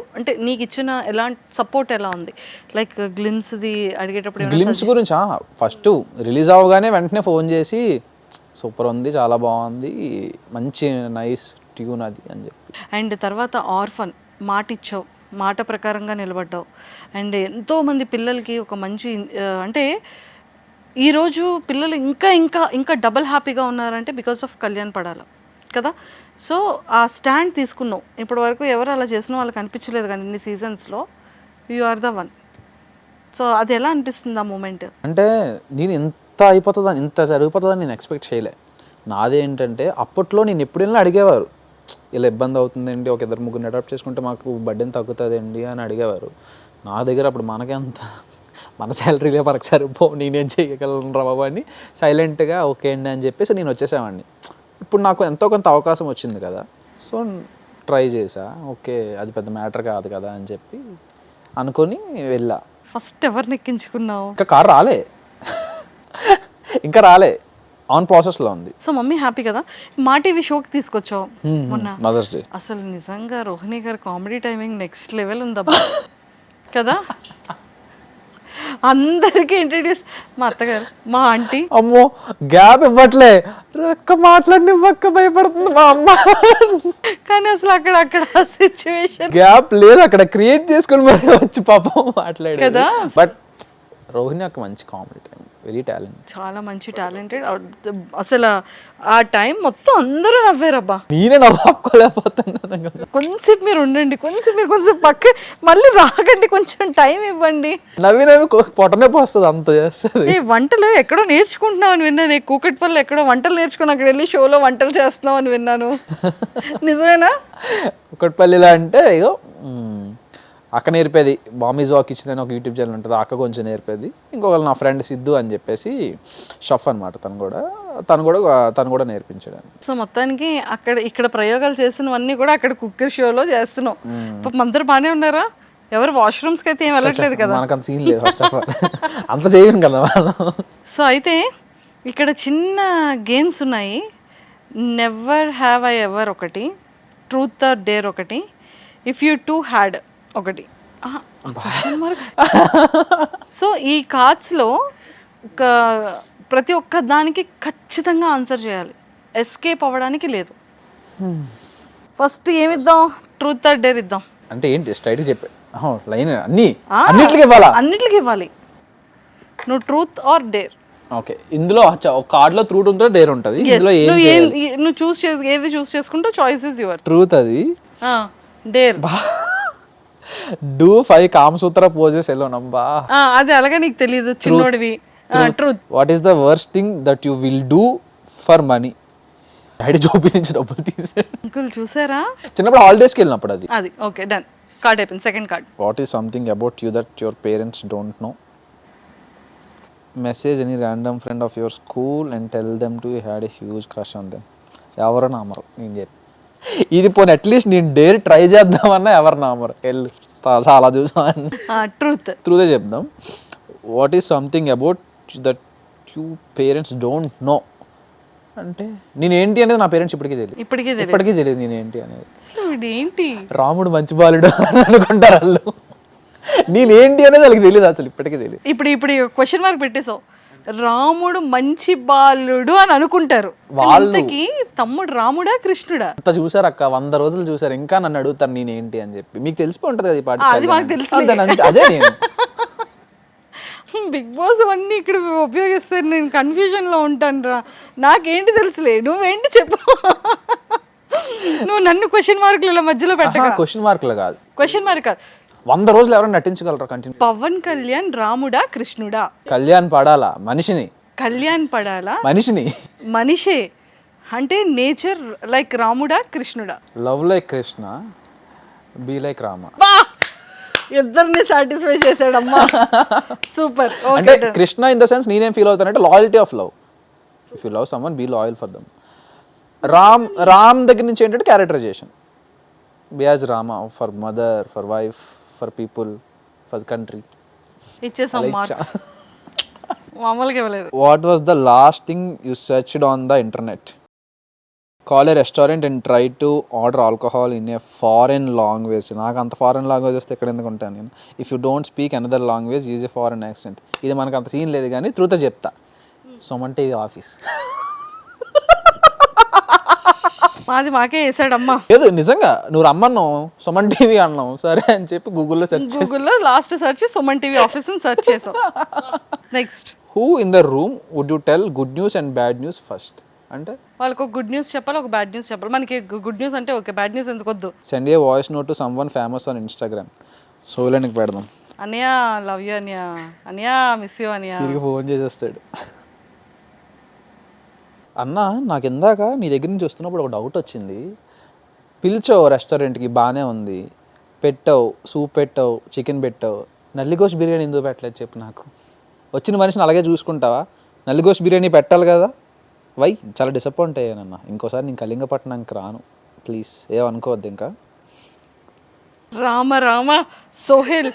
ఇచ్చిన ఎలాంటి సపోర్ట్ ఎలా ఉంది? లైక్ గ్లిమ్స్ది అడిగేటప్పుడు గ్లిమ్స్ గురించి ఫస్ట్ రిలీజ్ అవ్వగానే వెంటనే ఫోన్ చేసి సూపర్ ఉంది, చాలా బాగుంది, మంచి నైస్ ట్యూన్ అది అని చెప్పి. అండ్ తర్వాత ఆర్ఫన్ మాట ఇచ్చావు, మాట ప్రకారంగా నిలబడ్డావు. అండ్ ఎంతోమంది పిల్లలకి ఒక మంచి అంటే ఈరోజు పిల్లలు ఇంకా ఇంకా ఇంకా డబల్ హ్యాపీగా ఉన్నారంటే బికాస్ ఆఫ్ కళ్యాణ్ పడాల కదా. సో ఆ స్టాండ్ తీసుకున్నావు. ఇప్పటి వరకు ఎవరు అలా చేసిన వాళ్ళకి అనిపించలేదు కానీ ఇన్ని సీజన్స్లో you are the one. So అది ఎలా అనిపిస్తుంది ఆ మూమెంట్? అంటే నేను ఇంత అయిపోతుందని, ఇంత జరిగిపోతుందని నేను ఎక్స్పెక్ట్ చేయలే. నాదేంటంటే అప్పట్లో నేను ఎప్పుడు వెళ్ళినా అడిగేవారు, ఇలా ఇబ్బంది అవుతుందండి, ఒక 2-3 అడాప్ట్ చేసుకుంటే మాకు బడ్డెన్ తగ్గుతుందండి అని అడిగేవారు. నా దగ్గర అప్పుడు మనకెంత, మన శాలరీలే మనకు సరిపో, నేనేం చేయగలను రా బాబు అని సైలెంట్గా ఓకే అండి అని చెప్పేసి నేను వచ్చేసామండి. ఇప్పుడు నాకు ఎంతో కొంత అవకాశం వచ్చింది కదా, సో ట్రై చేసా. ఓకే అది పెద్ద మ్యాటర్ కాదు కదా అని చెప్పి అనుకొని వెళ్ళా. ఫస్ట్ ఎవరిని ఎక్కించుకున్నావు? ఇంకా కార్ రాలే, ఇంకా రాలే, ఆన్ ప్రాసెస్లో ఉంది. సో మమ్మీ హ్యాపీ కదా. మా టీవీ షోకి తీసుకొచ్చావు మొన్న మదర్స్ డే. అసలు నిజంగా రోహిణి గారు కామెడీ టైమింగ్ నెక్స్ట్ లెవెల్ ఉందబ్బా కదా. అందరికి ఇంట్రడ్యూస్, మా అత్తగారు, మా ఆంటీ. అమ్మో గ్యాప్ ఇవ్వట్లే, ఒక్క మాట్లాడినివ్వక్క భయపడుతుంది మా అమ్మ. కానీ అసలు అక్కడ సిచ్యువేషన్ గ్యాప్ లేదు, అక్కడ క్రియేట్ చేసుకుని మరి వచ్చి పాపం మాట్లాడే కదా. బట్ రోహిణి ఒక మంచి కామెడీ టైం, వెరీ టాలెంట్, చాలా మంచి టాలెంటెడ్. అసలు ఆ టైం మొత్తం అందరూ నవ్వారబ్బా. నేనే నవ్వుకోలేకపోతున్నాను. కొంచెం మీరు ఉండండి, కొంచెం పక్క మళ్ళీ రాకండి, కొంచెం టైం ఇవ్వండి. నవ్వి పొట్టనే పోస్తుంది, అంత చేస్తుంది. వంటలు ఎక్కడో నేర్చుకుంటున్నావు అని విన్నాను, కూకట్పల్లి ఎక్కడో వంటలు నేర్చుకుని అక్కడ వెళ్ళి షోలో వంటలు చేస్తున్నావు అని విన్నాను, నిజమేనా? కూకట్పల్లిలో అంటే ఇగో అక్క నేర్పేది, బామీజ్ వాక్ ఇచ్చిన ఒక యూట్యూబ్ ఛానల్ ఉంటుంది, అక్క కొంచెం నేర్పేది. ఇంకొకరు నా ఫ్రెండ్ సిద్ధు అని చెప్పేసి షఫ్ అనమాట, తను కూడా నేర్పించాడు. సో మొత్తానికి ఇక్కడ ప్రయోగాలు చేసినవన్నీ కూడా అక్కడ కుక్కర్ షోలో చేస్తున్నావు. అందరూ బాగానే ఉన్నారా? ఎవరు వాష్రూమ్స్కి అయితే ఏం వెళ్ళట్లేదు కదా? మనకు అంత సీన్ లేదు, ఫస్ట్ ఆఫ్ ఆల్ అంత చేయను కదా మనం. సో అయితే ఇక్కడ చిన్న గేమ్స్ ఉన్నాయి. నెవర్ హ్యావ్ ఐ ఎవర్ ఒకటి, ట్రూత్ ఆర్ డేర్ ఒకటి, ఇఫ్ యూ టూ హ్యాడ్ ఒకటి. సో ఈ కార్డ్స్లో ప్రతి ఒక్క దానికి ఖచ్చితంగా ఆన్సర్ చేయాలి, ఎస్కేప్ అవ్వడానికి లేదు. ఫస్ట్ ఏమిద్దాం? ట్రూత్ ఆర్ డేర్ ఇద్దాం. అంటే ఏంటి స్ట్రైట్గా చెప్పే లైన్ అన్నిటికీ ఇవ్వాలి. నువ్వు ట్రూత్ ఆర్ డేర్. ఓకే, ఇందులో ఒక కార్డ్ లో ట్రూత్ ఉంటుంది, డేర్ ఉంటుంది. ఇందులో నువ్వు ఏది చూస్ చేసుకుంటావు, చాయిస్ ఇస్ యువర్. ట్రూత్ అది, డేర్ డూ 5 కామసూత్ర పోజెస్ ఎలోనమ్మా. అది అలాగే నీకు తెలియదు, చిన్నోడివి. Truth. What is the worst thing that you will do for money? Daddy జోబీ నుంచి డబ్బులు తీసాడు. అంకుల్ చూసారా? చిన్నప్పుడు హాలిడేస్కి వెళ్ళినప్పుడు అది. అది ఓకే, డన్. కార్డ్ అయిపోయింది. Second card. What is something about you that your parents don't know? Message any random friend of your school and tell them to had a huge crush on them. ఎవరు నామరు నేను చెప్పి ఇది పోనీ at least నేను dare try చేద్దామన్నా ఎవరు నామరు వెళ్ళు చాలా చూసాను. ట్రూత్. త్రూదే చెప్దాం. What is something about that you parents don't know అంటే నేనేంటి అనేది నా పేరెంట్స్ ఇప్పటికీ తెలియదు నేనేంటి అనేది. ఏంటి రాముడు మంచి బాలుడు అనుకుంటారు వాళ్ళు, నేనేంటి అనేది వాళ్ళకి తెలియదు, అసలు ఇప్పటికీ తెలియదు. ఇప్పుడు క్వశ్చన్ మార్క్ పెట్టేసావు. రాముడు మంచి బాలుడు అని అనుకుంటారు వాళ్ళకి. తమ్ముడు రాముడా కృష్ణుడా? అంత చూసారు అక్క, 100 రోజులు చూసారు, ఇంకా నన్ను అడుగుతారు నేనేంటి అని చెప్పి. మీకు తెలిసిపోయి ఉంటది కదా ఈ పాట. అది మాకు తెలుసు. అదే నేను బిగ్ బాస్ అన్నీ ఇక్కడ ఉపయోగిస్తారు. నేను కన్ఫ్యూజన్ లో ఉంటాను రా. నాకేంటి తెలుసులే, నువ్వేంటి చెప్పు. నువ్వు నన్ను క్వశ్చన్ మార్కుల మధ్యలో పెట్టక. క్వశ్చన్ మార్కులు కాదు, క్వశ్చన్ మార్క్ కాదు. 100 రోజులు ఎవరైనా నటించగలరా కంటిన్యూ? పవన్ కళ్యాణ్ రాముడా కృష్ణుడా? కళ్యాణ్ పడాలా మనిషిని, కళ్యాణ్ పడాలా మనిషిని, మనిషే అంటే నేచర్ లైక్ రాముడా కృష్ణుడా? Love like Krishna, be like Rama. ఇద్దరిని సాటిస్ఫై చేశాడమ్మా. సూపర్. అంటే కృష్ణ ఇన్ ద సెన్స్ నేనేం ఫీల్ అవుతానంటే loyalty of love. If you love someone be loyal for them. Ram దగ్గర నుంచి ఏంటంటే characterization, be as Rama for mother, for wife, for people, for country. ఇచ్చేసాం marks. మామూలుగా ఇవ్వలేదు. What was the last thing you searched on the internet? Call a restaurant and try to order alcohol in a foreign language. నాకు అంత foreign language వస్తే ఎక్కడ ఎందుకు ఉంటాను నేను. If you don't speak another language use a foreign accent. ఇది మనకు అంత సీన్ లేదు కానీ త్రూత చెప్తా. Suman TV office. మాది మాకే వేసాడమ్మా. లేదు నిజంగా నువ్వు రమ్మన్నావు, సుమన్ టీవీ అన్నావు, సరే అని చెప్పి గూగుల్లో last search Suman TV office అని సెర్చ్ చేసాం. Next, who in the room would you tell good news and bad news first? అంటే వాళ్ళకి ఒక గుడ్ న్యూస్ చెప్పాలి, ఒక బ్యాడ్ న్యూస్ చెప్పాలి. మనకి గుడ్ న్యూస్ అంటే ఓకే, బ్యాడ్ న్యూస్ ఎందుకు వద్దు. Send a voice note to someone famous on Instagram. సోలనికి పెడదాం. అనియా లవ్ యూ, అనియా అనియా మిస్ యూ, అనియా తిరిగి ఫోన్ చేసేస్తాడు. అన్న నాకు ఇందాక నీ దగ్గర నుంచి వస్తున్నప్పుడు ఒక డౌట్ వచ్చింది. పిలిచావు రెస్టారెంట్కి, బాగానే ఉంది, పెట్టావు, సూప్ పెట్టావు, చికెన్ పెట్టావు, నల్లిగోష్ బిర్యానీ ఎందుకు పెట్టలేదు చెప్పు నాకు. వచ్చిన మనిషిని అలాగే చూసుకుంటావా? నల్లిగోష్ బిర్యానీ పెట్టాలి కదా. వై? చాలా డిసప్పాయింట్ అయ్యానన్న. ఇంకోసారి నేను కళింగపట్నంకి రాను ప్లీజ్, ఏమనుకోవద్దు. ఇంకా రామ రామ సోహెల్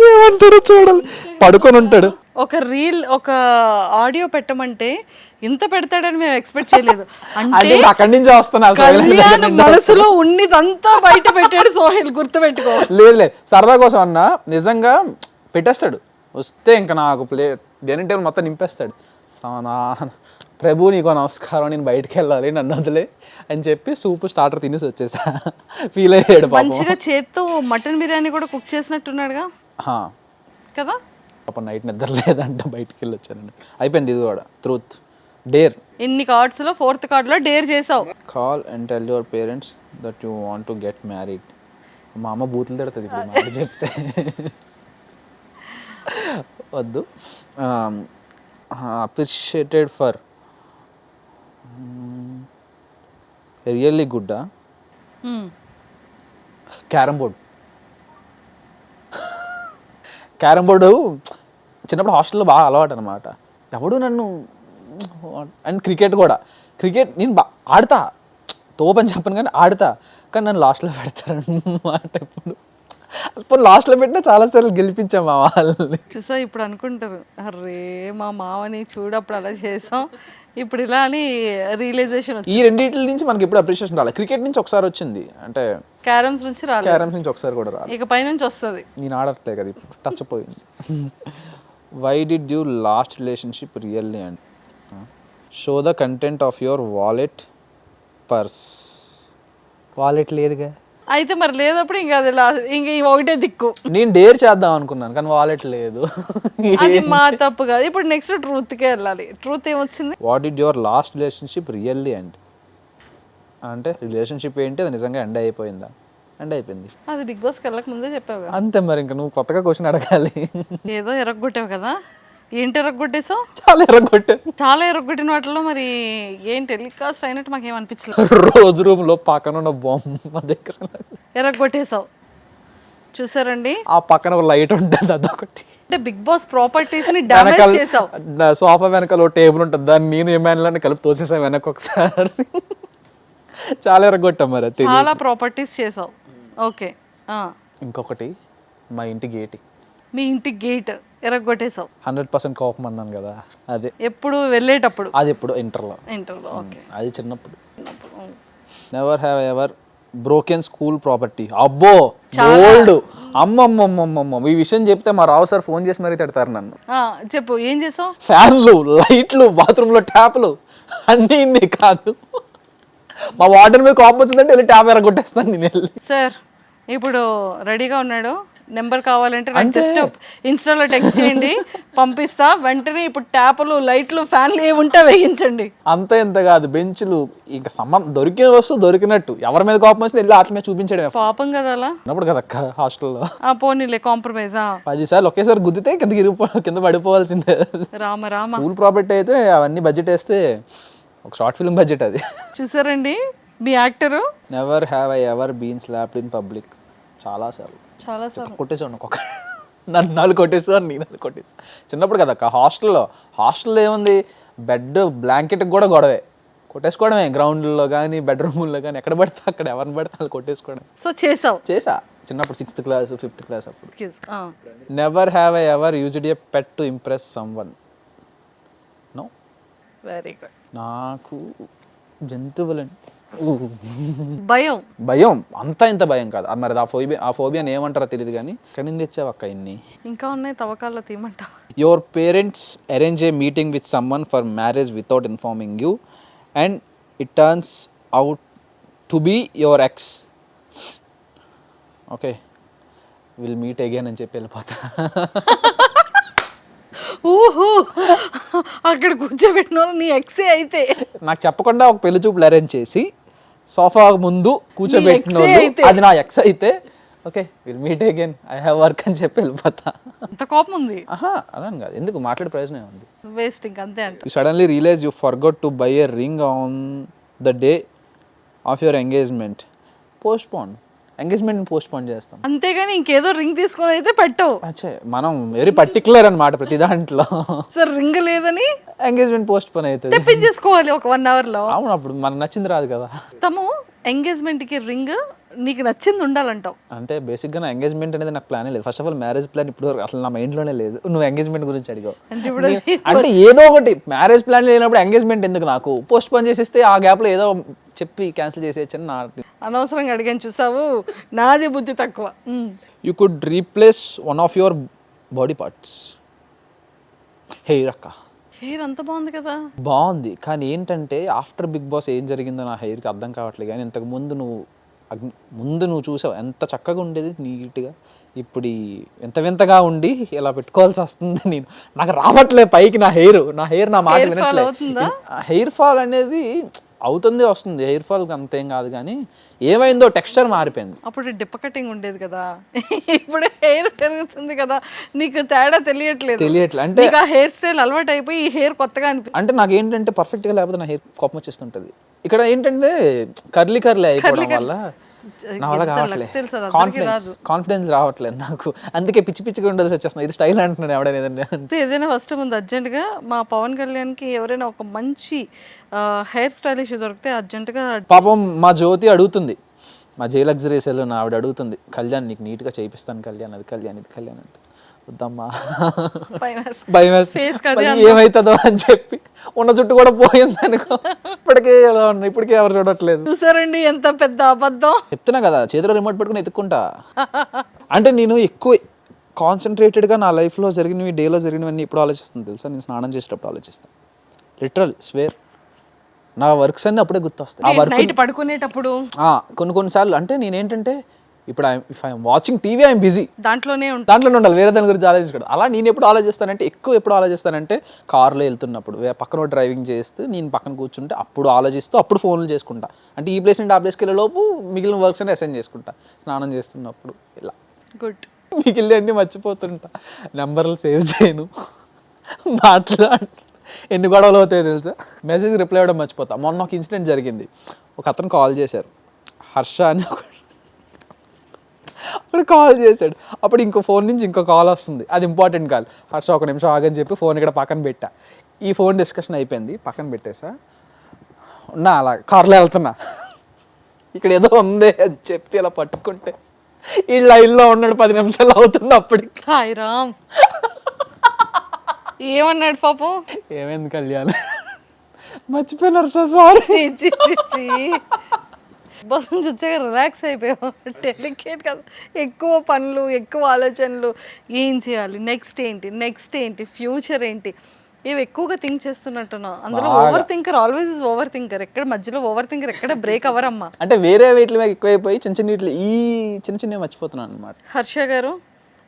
ఏమంటాడు చూడాలి, పడుకొని ఉంటాడు. ఒక రీల్, ఒక ఆడియో పెట్టమంటే ఇంత పెడతాడని మేము ఎక్స్పెక్ట్ చేయలేదు. అంటే అక్కడి నుంచి వస్తున్నా, మనసులో ఉన్నదంతా బయట పెట్టాడు సోహెల్, గుర్తుపెట్టుకో. లేదు సరదా కోసం అన్న, నిజంగా పెట్టేస్తాడు. వస్తే ఇంకా నాకు డైనింగ్ టేబుల్ మొత్తం నింపేస్తాడు. ప్రభు నీకో నమస్కారం, నేను బయటకు వెళ్ళాలి, నన్ను వదిలే అని చెప్పి సూప్ స్టార్టర్ తినేసి వచ్చేసా. ఫీల్ అయ్యాడు. మంచిగా చేత్తో మటన్ బిర్యానీ కూడా కుక్ చేసినట్టున్నాడుగా కదా. పాపం నైట్ నిద్ర లేదంట, బయటకు వెళ్ళి వచ్చానండి. అయిపోయింది ఇది కూడా. ట్రూత్. డేర్. ఇన్ని కార్డ్స్ లో 4th కార్డ్ లో డేర్ చేసావు. Call and tell your parents that you want to get married. మా అమ్మ బూతులు తిడుతుంది ఇప్పుడు మాట చెప్తే. వద్దు. అప్రిషియేటెడ్ ఫర్ రియల్లీ గుడ్డా? Carrom board. క్యారమ్ బోర్డు చిన్నప్పుడు హాస్టల్లో బాగా అలవాటు అనమాట. ఎవడు నన్ను అండ్ క్రికెట్ కూడా. క్రికెట్ నేను ఆడతా, తోపని చెప్పను కానీ ఆడతా, కానీ నన్ను లాస్ట్లో పెడతారన్నమాట. ఇప్పుడు లాస్ట్లో పెట్టినా చాలాసార్లు గెలిపించాం మా వాళ్ళని. చూసా ఇప్పుడు అనుకుంటారు, అరే మా మామని చూడప్పుడు అలా చేసాం, ఇప్పుడు ఇలా అని రియలైజేషన్. ఈ రెండింటి నుంచి మనకి ఇప్పుడు అప్రిషియేషన్ రాలేదు. క్రికెట్ నుంచి ఒకసారి వచ్చింది, అంటే క్యారమ్స్ నుంచి రాలేదు. క్యారమ్స్ నుంచి ఒకసారి కూడా రాలేదు. ఇక పై నుంచి వస్తుంది. నేను ఆడట్లేదు కదా ఇప్పుడు, టచ్ పోయింది. Why did you last relationship really and show the content of your wallet purse. Wallet లేదుగా. అయితే మరి లేదప్పుడు ఇంకా అది ఇంక ఒకటే దిక్కు. నేను డేర్ చేద్దాం అనుకున్నాను కానీ వాలెట్ లేదు. అది మా తప్పు కాదు. ఇప్పుడు నెక్స్ట్ ట్రూత్కే వెళ్ళాలి. ట్రూత్ ఏమొచ్చింది? What did your last relationship really end? అంటే రిలేషన్షిప్ ఏంటి, అది నిజంగా ఎండ్ అయిపోయిందా? ఎండ్ అయిపోయింది. అది బిగ్ బాస్కి వెళ్ళక ముందే చెప్పావు. అంతే మరి, ఇంకా నువ్వు కొత్తగా క్వశ్చన్ అడగాలి. ఏదో ఎరగొట్టావు కదా. ఏంటి ఎరగొట్టేసావు? చాలా ఎర్రగొట్టాను. చాలా ఎరగొట్టిన వాటిలో మరి ఏం టెలికాస్ట్ అయినట్టు మాకేం అనిపించలేదు. రోజు రూమ్లో పక్కన ఉన్న బొమ్మ దగ్గర ఎరగొట్టేసావు. చూసారండి, ఆ పక్కన ఒక లైట్ ఉంటుంది, అదొకటి. అంటే బిగ్ బాస్ ప్రాపర్టీస్ ని డ్యామేజ్ చేసావు. సోఫా వెనకాల ఒక టేబుల్ ఉంటుంది, దాన్ని నేను ఏమైనా కలిపి తోసేసాను వెనక ఒకసారి. చాలా ఎరగొట్టాం మరి అది. చాలా ప్రాపర్టీస్ చేసావు. ఓకే. ఇంకొకటి మా ఇంటి గేట్. మీ ఇంటి గేట్ ఎరగొట్టేసావు. 100% కోపం అన్నాను కదా, అదే. ఎప్పుడు వెళ్ళేటప్పుడు? అది ఎప్పుడు ఇంటర్లో. ఓకే. అది చిన్నప్పుడు. Never have ever broken school property. అబ్బో ఓల్డ్. అమ్మమ్మమ్మమ్మమ్మ, ఈ విషయం చెప్తే మా రావు సార్ ఫోన్ చేసి మరీ తిడతారు నన్ను. చెప్పు, ఏం చేసావు? ఫ్యాన్లు, లైట్లు, బాత్రూంలో ట్యాప్లు అన్నీ ఇన్ని కాదు. మా వార్డెన్ మీద కోపం వచ్చిందంటే వెళ్ళి ట్యాప్ ఎరగొట్టేస్తాను నేను వెళ్ళి. సార్ ఇప్పుడు రెడీగా ఉన్నాడు, నెంబర్ కావాలంటే నాకు జస్ట్ ఇన్స్టాలో టెక్స్ట్ చేయండి, పంపిస్తా వెంటనే. ఇప్పుడు ట్యాపులు, లైట్లు, ఫ్యాన్లు ఏముంటే వేయించండి. అంత ఎంత కాదు, బెంచ్లు, ఇంకా సంబంధం దొరికిన వస్తువు దొరికినట్టు. ఎవరి మీద కోపం వచ్చినా వెళ్ళి ఆటల మీద చూపించడమే. పాపం కదా అలా అన్నప్పుడు కదా హాస్టల్లో. పోనీలే, కాంప్రమైజ్. 10 సార్లు ఒకేసారి గుద్దితే కింద పడిపోవాల్సిందే. రామ రామ. స్కూల్ ప్రాపర్టీ అయితే అవన్నీ బడ్జెట్ వేస్తే ఒక షార్ట్ ఫిల్మ్ బడ్జెట్ అది. చూసారండి మీ actor. Never have I ever been slapped in public. చాలా సార్లు కొట్టేసాను. ఒక్కొక్క నన్ను 4 కొట్టేసాను, నేను 4 కొట్టేసాను. చిన్నప్పుడు కదా హాస్టల్లో ఏముంది, బెడ్ బ్లాంకెట్ కూడా గొడవే, కొట్టేసుకోవడమే. గ్రౌండ్లో కానీ బెడ్రూమ్లో కానీ ఎక్కడ పడితే అక్కడ ఎవరిని పడితే వాళ్ళు కొట్టేసుకోవడం. సో చేసా చిన్నప్పుడు 6th క్లాస్ 5th క్లాస్ అప్పుడు. Never have I ever used a pet to impress someone. No. Very good. నాకు జంతువులని భయం అంతా ఇంత భయం కాదు. మరి ఆ ఫోబియాని ఏమంటారో తెలియదు కానీ ఎక్కడి నుంచి తెచ్చావు అక్క ఇన్ని? ఇంకా ఉన్నాయి, తవ్వకాల్లో తీయమంటావా? Your parents arrange a meeting with someone for marriage without informing you and it turns out to be your ex. Okay, will meet again అని చెప్పి వెళ్ళిపోతా. ఊహు, అక్కడ కూర్చోబెట్టిన నీ ఎక్సే అయితే. నాకు చెప్పకుండా ఒక పెళ్లి చూపులు అరేంజ్ చేసి సోఫా ముందు కూర్చోబెట్టిన అది నా ఎక్స్ అయితే okay, will meet again, I have work అని చెప్పి వెళ్ళిపోతా. అంత కోపం ఉంది? అలాని కాదు, ఎందుకు మాట్లాడే ప్రయోజనం ఉంది, వేస్టింగ్ అంతే అంట. You suddenly realise you forgot to buy a ring on the day of your engagement. Postpone, engagement postpone చేస్తాం అంతేగాని ఇంకేదో రింగ్ తీసుకొని అయితే పెట్టవు. అచ్చే, మనం వెరీ పర్టికులర్ అన్నమాట ప్రతి దాంట్లో. సార్ రింగ్ లేదని ఎంగేజ్మెంట్ పోస్ట్పోన్ అవుతుంది, తెప్పించేసుకోవాలి ఒక 1 hour లో. అవును, అప్పుడు మనకు నచ్చింది రాదు కదా. తము ఎంగేజ్మెంట్ కి రింగ్ నీకు నచ్చింది ఉండాలంటావు. అంటే బేసిక్గా నా ఎంగేజ్మెంట్ అనేది నాకు ప్లానే లేదు. First of all marriage plan ఇప్పుడు అసలు నా మైండ్లోనే లేదు. నువ్వు ఎంగేజ్మెంట్ గురించి అడిగావు అంటే ఏదో ఒకటి మ్యారేజ్ ప్లాన్ లేనప్పుడు ఎంగేజ్మెంట్ ఎందుకు, నాకు పోస్ట్ పోన్ చేసేస్తే ఆ గ్యాప్లో ఏదో చెప్పి క్యాన్సిల్ చేసేయచ్చని నా. అనవసరంగా అడిగాను చూసావు, నాది బుద్ధి తక్కువ. You could replace one of your body parts. Hair అక్క, హెయిర్ అంత బాగుంది కదా. బాగుంది, కానీ ఏంటంటే ఆఫ్టర్ బిగ్ బాస్ ఏం జరిగిందో నా హెయిర్కి అర్థం కావట్లేదు. కానీ ఇంతకు ముందు నువ్వు చూసావు ఎంత చక్కగా ఉండేది, నీట్గా. ఇప్పుడు ఎంత వింతగా ఉండి ఇలా పెట్టుకోవాల్సి వస్తుంది. నాకు రావట్లే పైకి నా హెయిర్ నా మాట వినట్లే. హెయిర్ ఫాల్ అనేది అవుతుంది వస్తుంది, హెయిర్ ఫాల్ అంతేం కాదు, కానీ ఏమైందో టెక్స్చర్ మారిపోయింది. అప్పుడు డిప్ప కటింగ్ ఉండేది కదా, ఇప్పుడు హెయిర్ పెరుగుతుంది కదా, నీకు తేడా తెలియట్లేదు. అంటే ఆ హెయిర్ స్టైల్ అలవాటు అయిపోయి ఈ హెయిర్ కొత్తగా అనిపిస్తుంది. అంటే నాకు ఏంటంటే పర్ఫెక్ట్గా లేకపోతే నా హెయిర్ కోపం వచ్చేస్తుంటుంది. ఇక్కడ ఏంటంటే కర్లీ అయిపోవడం వల్ల నా వల్ల కావట్లేదు, కాన్ఫిడెన్స్ రావట్లేదు నాకు. అందుకే పిచ్చి పిచ్చిగా ఉండేది వచ్చేస్తుంది. ఇది స్టైల్ అంటున్నాను ఎవడైనా. ఏదైనా ఫస్ట్ ముందు అర్జెంట్గా మా పవన్ కళ్యాణ్కి ఎవరైనా ఒక మంచి హెయిర్ స్టైలిష్ దొరికితే అర్జెంటుగా. పాపం మా జ్యోతి అడుగుతుంది, మా జే లగ్జరీ సెలూన్ ఆవిడ అడుగుతుంది, కళ్యాణ్ నీకు నీట్గా చేయిస్తాను కళ్యాణ్, అది కళ్యాణ్ ఇది కళ్యాణ్ అంటే వద్దమ్మా భయం వేస్తుంది ఏమవుతుందో అని చెప్పి ఉన్న జుట్టు కూడా పోయింది అనుకో. ఇప్పటికే ఎలా ఉన్నాయి, ఇప్పటికే ఎవరు చూడట్లేదు. చూసారండి ఎంత పెద్ద అబద్ధం. చెప్తున్నా కదా, చేతిలో రిమోట్ పెట్టుకుని ఎత్తుక్కుంటా. అంటే నేను ఎక్కువ కాన్సన్ట్రేటెడ్గా నా లైఫ్లో జరిగినవి, డేలో జరిగినవన్నీ ఇప్పుడు ఆలోచిస్తుంది తెలుసా. నేను స్నానం చేసేటప్పుడు ఆలోచిస్తాను, లిటరల్ స్వేర్. నా వర్క్స్ అన్నీ అప్పుడే గుర్తొస్తాయి. ఆ వర్క్ పడుకునేటప్పుడు కొన్నిసార్లు అంటే నేనేంటంటే ఇప్పుడు if I'm watching TV I'm busy, దాంట్లోనే ఉండాలి, వేరే దాని గురించి ఆలోచించకూడదు. అలా నేను ఎప్పుడు ఆలోచిస్తానంటే, ఎప్పుడు ఆలోచిస్తానంటే కార్లో వెళ్తున్నప్పుడు, పక్కన డ్రైవింగ్ చేస్తూ నేను పక్కన కూర్చుంటే అప్పుడు ఆలోచిస్తూ అప్పుడు ఫోన్లు చేసుకుంటా. అంటే ఈ ప్లేస్ నుండి ఆ ప్లేస్కి వెళ్ళే లోపు మిగిలిన వర్క్స్ అన్ని అసైన్ చేసుకుంటా. స్నానం చేస్తున్నప్పుడు ఇలా గుడ్, మిగిలిన అన్నీ మర్చిపోతుంటా, నెంబర్లు సేవ్ చేయను. మాట్లాడు ఎన్ని గొడవలు అవుతాయో తెలుసా. మెసేజ్ రిప్లై ఇవ్వడం మర్చిపోతా. మొన్న ఒక ఇన్సిడెంట్ జరిగింది. ఒక అతను కాల్ చేశారు, హర్ష అని ఒకడు కాల్ చేశాడు. అప్పుడు ఇంకో ఫోన్ నుంచి ఇంకో కాల్ వస్తుంది, అది ఇంపార్టెంట్ కాల్. హర్ష ఒక నిమిషం ఆగని చెప్పి ఫోన్ ఇక్కడ పక్కన పెట్టా. ఈ ఫోన్ డిస్కషన్ అయిపోయింది, పక్కన పెట్టేసా. ఉన్నా అలా కార్లో వెళ్తున్నా, ఇక్కడ ఏదో ఉంది అని చెప్పి ఇలా పట్టుకుంటే ఈ లైన్లో ఉన్నాడు. 10 నిమిషాలు అవుతుంది అప్పటికి. హాయ్ రామ్ ఏమన్నాడు పాపం? ఏమైంది కళ్యాణ్, మర్చిపోయినారు సార్, సారీ. బస్ నుంచి వచ్చాక రిలాక్స్ అయిపోయావు. డెలికేట్ కదా, ఎక్కువ పనులు, ఎక్కువ ఆలోచనలు, ఏం చేయాలి, నెక్స్ట్ ఏంటి, ఫ్యూచర్ ఏంటి, ఇవి ఎక్కువగా థింక్ చేస్తున్నట్టున్నావు. అందులో over thinker always is over thinker. ఎక్కడ మధ్యలో ఓవర్ థింకర్ ఎక్కడ బ్రేక్ అవ్వరమ్మా. అంటే వేరే వీటి మీద ఎక్కువైపోయి చిన్న చిన్న వీటిలో ఈ చిన్న చిన్నవి మర్చిపోతున్నాను అనమాట. హర్ష గారు,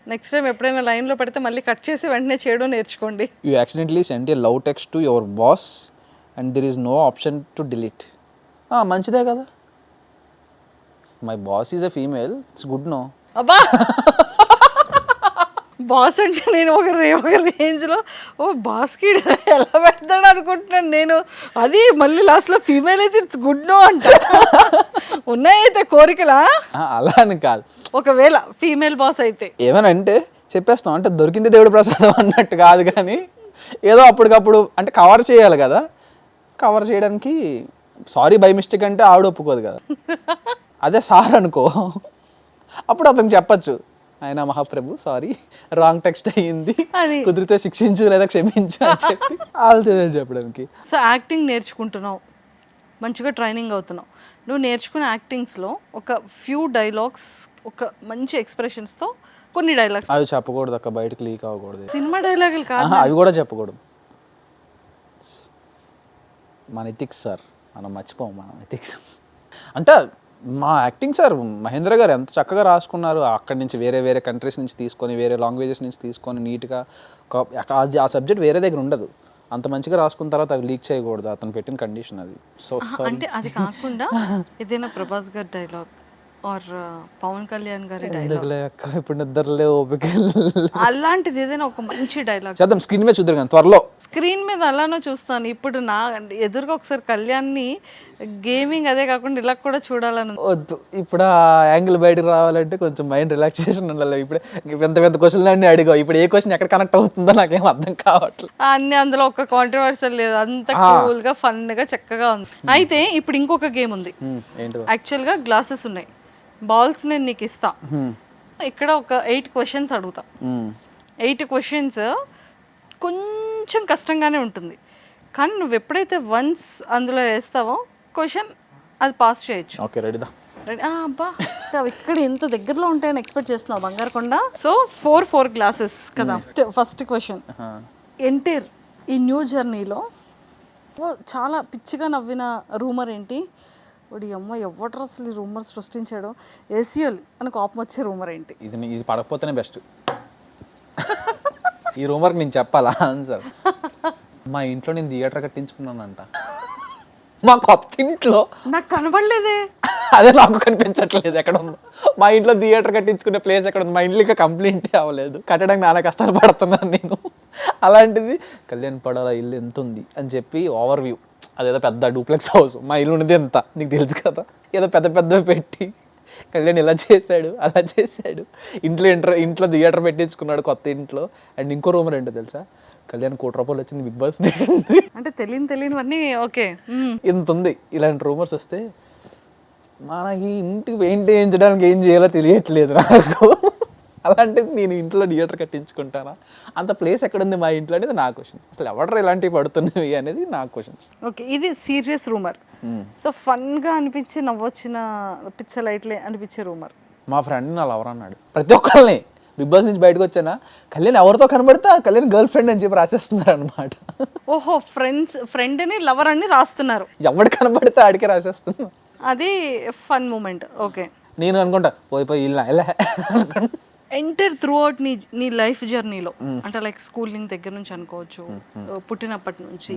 నెక్స్ట్ టైం ఎప్పుడైనా లైన్లో పడితే మళ్ళీ కట్ చేసి వెంటనే చేయడం నేర్చుకోండి. You accidentally send a love text to your boss and there is no option to delete. మంచిదే కదా, my boss is a female, it's good no. అబ్బా బాస్ అంటే నేను ఒక రేంజ్లో ఓ బాస్కి ఎలా పెడతాడు అనుకుంటున్నాను నేను. అది మళ్ళీ లాస్ట్లో ఫీమేల్ అయితే ఇట్స్ గుడ్ నో అంట. ఉన్నాయితే కోరికలా? అలా అని కాదు, ఒకవేళ ఫీమేల్ బాస్ అయితే ఏమైనా అంటే చెప్పేస్తాం. అంటే దొరికింది దేవుడు ప్రసాదం అన్నట్టు కాదు, కానీ ఏదో అప్పటికప్పుడు అంటే కవర్ చేయాలి కదా. కవర్ చేయడానికి సారీ బై మిస్టేక్ అంటే ఆవిడ ఒప్పుకోదు కదా. అదే సార్ అనుకో, అప్పుడు అతను చెప్పచ్చు, ఆయన మహాప్రభు సారీ రాంగ్ టెక్స్ట్ అయ్యింది, కుదిరితే శిక్షించు లేదా క్షమించు అని చెప్పి వాళ్ళని చెప్పడానికి. సో యాక్టింగ్ నేర్చుకుంటున్నావు, మంచిగా ట్రైనింగ్ అవుతున్నావు. నువ్వు నేర్చుకున్న యాక్టింగ్స్లో ఒక ఫ్యూ డైలాగ్స్, ఒక మంచి ఎక్స్ప్రెషన్స్తో కొన్ని డైలాగ్స్. అవి చెప్పకూడదు అక్క, బయటకు లీక్ అవ్వకూడదు. సినిమా డైలాగులు కాదు, అవి కూడా చెప్పకూడదు. మన ఎథిక్స్ సార్, మనం మర్చిపోం మన ఎథిక్స్. అంటే మా యాక్టింగ్ సార్ మహేంద్ర గారు ఎంత చక్కగా రాసుకున్నారు. అక్కడి నుంచి వేరే వేరే కంట్రీస్ నుంచి తీసుకొని, వేరే లాంగ్వేజెస్ నుంచి తీసుకొని నీట్గా ఆ సబ్జెక్ట్ వేరే దగ్గర ఉండదు. అంత మంచిగా రాసుకున్న తర్వాత అవి లీక్ చేయకూడదు, అతను పెట్టిన కండిషన్ అది. సో అంటే అది కాకుండా ఏదైనా ప్రభాస్ గారి డైలాగ్ ఆర్ పవన్ కళ్యాణ్ గారి డైలాగ్, ఇప్పుడు నిద్రలే ఓపిక, అలాంటిది ఏదైనా ఒక మంచి డైలాగ్ చేద్దాం. స్క్రీన్ మీద చూద్దరు కానీ త్వరలో. స్క్రీన్ మీద అలానో చూస్తాను. ఇప్పుడు నా ఎదురుగా ఒకసారి కళ్యాణ్ని గేమింగ్ అదే కాకుండా ఇలా కూడా చూడాలని వద్దు. ఇప్పుడు ఆ యాంగిల్ బయటకు రావాలంటే కొంచెం మైండ్ రిలాక్సేషన్ ఉండాలి. ఇప్పుడే పెద్ద పెద్ద క్వశ్చన్లు అన్నీ అడిగావు, ఇప్పుడు ఏ క్వశ్చన్ ఎక్కడ కనెక్ట్ అవుతుందో నాకేం అర్థం కావట్లేదు. అన్ని అందులో ఒక కాంట్రవర్సల్ లేదు, అంత కూల్గా ఫన్గా చక్కగా ఉంది. అయితే ఇప్పుడు ఇంకొక గేమ్ ఉంది. యాక్చువల్గా గ్లాసెస్ ఉన్నాయి, బాల్స్ నేను నీకు ఇస్తా. ఇక్కడ ఒక 8 క్వశ్చన్స్ అడుగుతా. 8 క్వశ్చన్స్ కొంచెం కష్టంగానే ఉంటుంది, కానీ నువ్వు ఎప్పుడైతే వన్స్ అందులో వేస్తావో క్వశ్చన్ అది పాస్ చేయొచ్చు. ఓకే, రెడీదా? రెడీ. అబ్బా ఇక్కడ ఎంత దగ్గరలో ఉంటాయని ఎక్స్పెక్ట్ చేస్తున్నావు బంగారకొండ. సో 4 గ్లాసెస్ కదా. ఫస్ట్ క్వశ్చన్, ఎంటర్ ఈ న్యూ జర్నీలో చాలా పిచ్చిగా నవ్విన రూమర్ ఏంటి? వాడి అమ్మ ఎవరు అసలు ఈ రూమర్ సృష్టించాడో, ఏసీఎల్ అని కోపం వచ్చే రూమర్ ఏంటి? ఇది పడకపోతేనే బెస్ట్. ఈ రూమర్కి నేను చెప్పాలా ఆన్సర్? మా ఇంట్లో నేను థియేటర్ కట్టించుకున్నానంట, మా కొత్త ఇంట్లో. నాకు కనబడలేదే. అదే నాకు కనిపించట్లేదు ఎక్కడ ఉందో. మా ఇంట్లో థియేటర్ కట్టించుకునే ప్లేస్ ఎక్కడ ఉంది? మా ఇంట్లో ఇంకా కంప్లీట్ అవ్వలేదు, కట్టడానికి నానా కష్టాలు పడుతున్నాను నేను. అలాంటిది కళ్యాణ్ పడాల ఇల్లు ఎంత ఉంది అని చెప్పి ఓవర్ వ్యూ, అదేదో పెద్ద డూప్లెక్స్ హౌస్, మా ఇల్లు ఉన్నది ఎంత నీకు తెలుసు కదా, ఏదో పెద్ద పెద్ద పెట్టి కళ్యాణ్ ఇలా చేశాడు అలా చేశాడు, ఇంట్లో థియేటర్ పెట్టించుకున్నాడు కొత్త ఇంట్లో. అండ్ ఇంకో రూమర్ ఏంటో తెలుసా, కళ్యాణ్ ₹1 వచ్చింది బిగ్ బాస్. అంటే తెలియనివన్నీ ఓకే ఇంత ఉంది. ఇలాంటి రూమర్స్ వస్తే మనకి ఇంటికి పెయింట్ వేయించడానికి ఏం చేయాలో తెలియట్లేదు నాకు. అలాంటిది నేను ఇంట్లో థియేటర్ కట్టించుకుంటానా? అంత ప్లేస్ ఎక్కడుంది మా ఇంట్లో అనేది నా క్వశ్చన్. అసలు ఎవరు ఇలాంటివి పడుతున్నవి అనేది నా క్వశ్చన్స్. ఓకే, ఇది సీరియస్ రూమర్. సో ఫన్గా అనిపించి నవ్వొచ్చిన పిచ్చలైట్లే అనిపించే రూమర్. మా ఫ్రెండ్ నా లవర్ అన్నాడు. ప్రతి ఒక్కరిని బిగ్ బాస్ నుంచి బయటకు వచ్చానా, కళ్యాణ్ ఎవరితో కనబడితే కళ్యాణ్ గర్ల్ ఫ్రెండ్ అని చెప్పి రాసేస్తున్నారు అనమాట. ఓహో, ఫ్రెండ్ని లవర్ అని రాస్తున్నారు. ఎవడు కనబడితే ఆడికే రాసేస్తున్నారు. అది ఫన్ మూమెంట్. ఓకే, నేను అనుకుంటా పోయి ఇలా ఎంటర్ త్రూ అవుట్ నీ లైఫ్ జర్నీలో, అంటే లైక్ స్కూలింగ్ దగ్గర నుంచి అనుకోవచ్చు, పుట్టినప్పటి నుంచి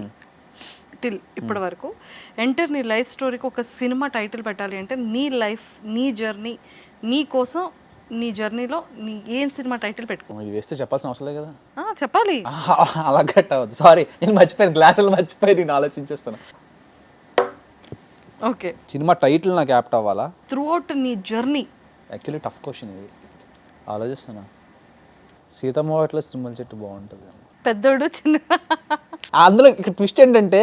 టిల్ ఇప్పటి వరకు ఎంటర్ నీ లైఫ్ స్టోరీకి ఒక సినిమా టైటిల్ పెట్టాలి అంటే నీ లైఫ్, నీ జర్నీ, నీ కోసం నీ జర్నీలో నీ ఏం సినిమా టైటిల్ పెట్టుకో. ఇది వేస్తే చెప్పాల్సిన అవసరం లేదు కదా. చెప్పాలి. అలా గట్ట అవ్వదు, సారీ నేను మర్చిపోయాను, గ్లాసులు మర్చిపోయి నేను ఆలోచించేస్తాను. ఓకే, సినిమా టైటిల్ నాకు యాప్ట్ అవ్వాలా? త్రూ అవుట్ నీ జర్నీ. యాక్చువల్లీ టఫ్ క్వశ్చన్ ఇది, ఆలోచిస్తున్నా. సీతమ్మ వాటిలో సినిమా చెట్టు బాగుంటుంది. పెద్దోడు చిన్న అందులో ఇక్కడ ట్విస్ట్ ఏంటంటే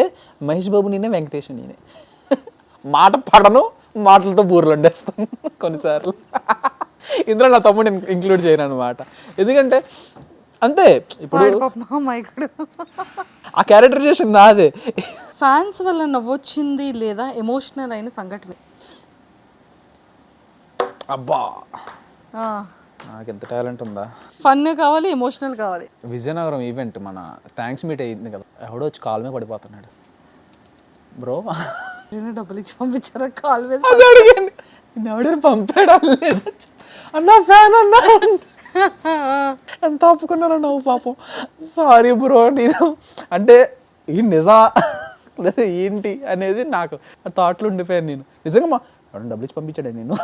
మహేష్ బాబు నేనే, వెంకటేష్ నేనే. మాట పడను, మాటలతో బూర్లు వండేస్తాను కొన్నిసార్లు. ఇందులో నా తమ్ముడు ఇంక్లూడ్ చేయను అనమాట, ఎందుకంటే అంతే. ఇప్పుడు ఆ క్యారెక్టరైజేషన్ నాదే. ఫ్యాన్స్ వల్ల నవ్వొచ్చింది లేదా ఎమోషనల్ అయిన సంఘటన? అబ్బా నాకు ఎంత టాలెంట్ ఉందా. ఫన్ కావాలి, ఎమోషనల్ కావాలి. విజయనగరం ఈవెంట్ మన థ్యాంక్స్ మీట్ అయ్యింది కదా, ఎవడో వచ్చి కాల్ మీద పడిపోతున్నాడు బ్రో. నేను డబ్బులు ఇచ్చి పంపించారా కాల్ మీద? అడిగాను, ఎవడో పంపాడు లేదు అన్నా, ఫ్యాన్ అన్నా. ఎంత ఆపుకున్నారో నవ్వు పాపం. సారీ బ్రో, నేను అంటే ఈ నిజా లేదా ఏంటి అనేది నాకు థాట్లో ఉండిపోయాను నేను. నిజంగా ఎవరైనా డబ్బులు ఇచ్చి పంపించాడు నేను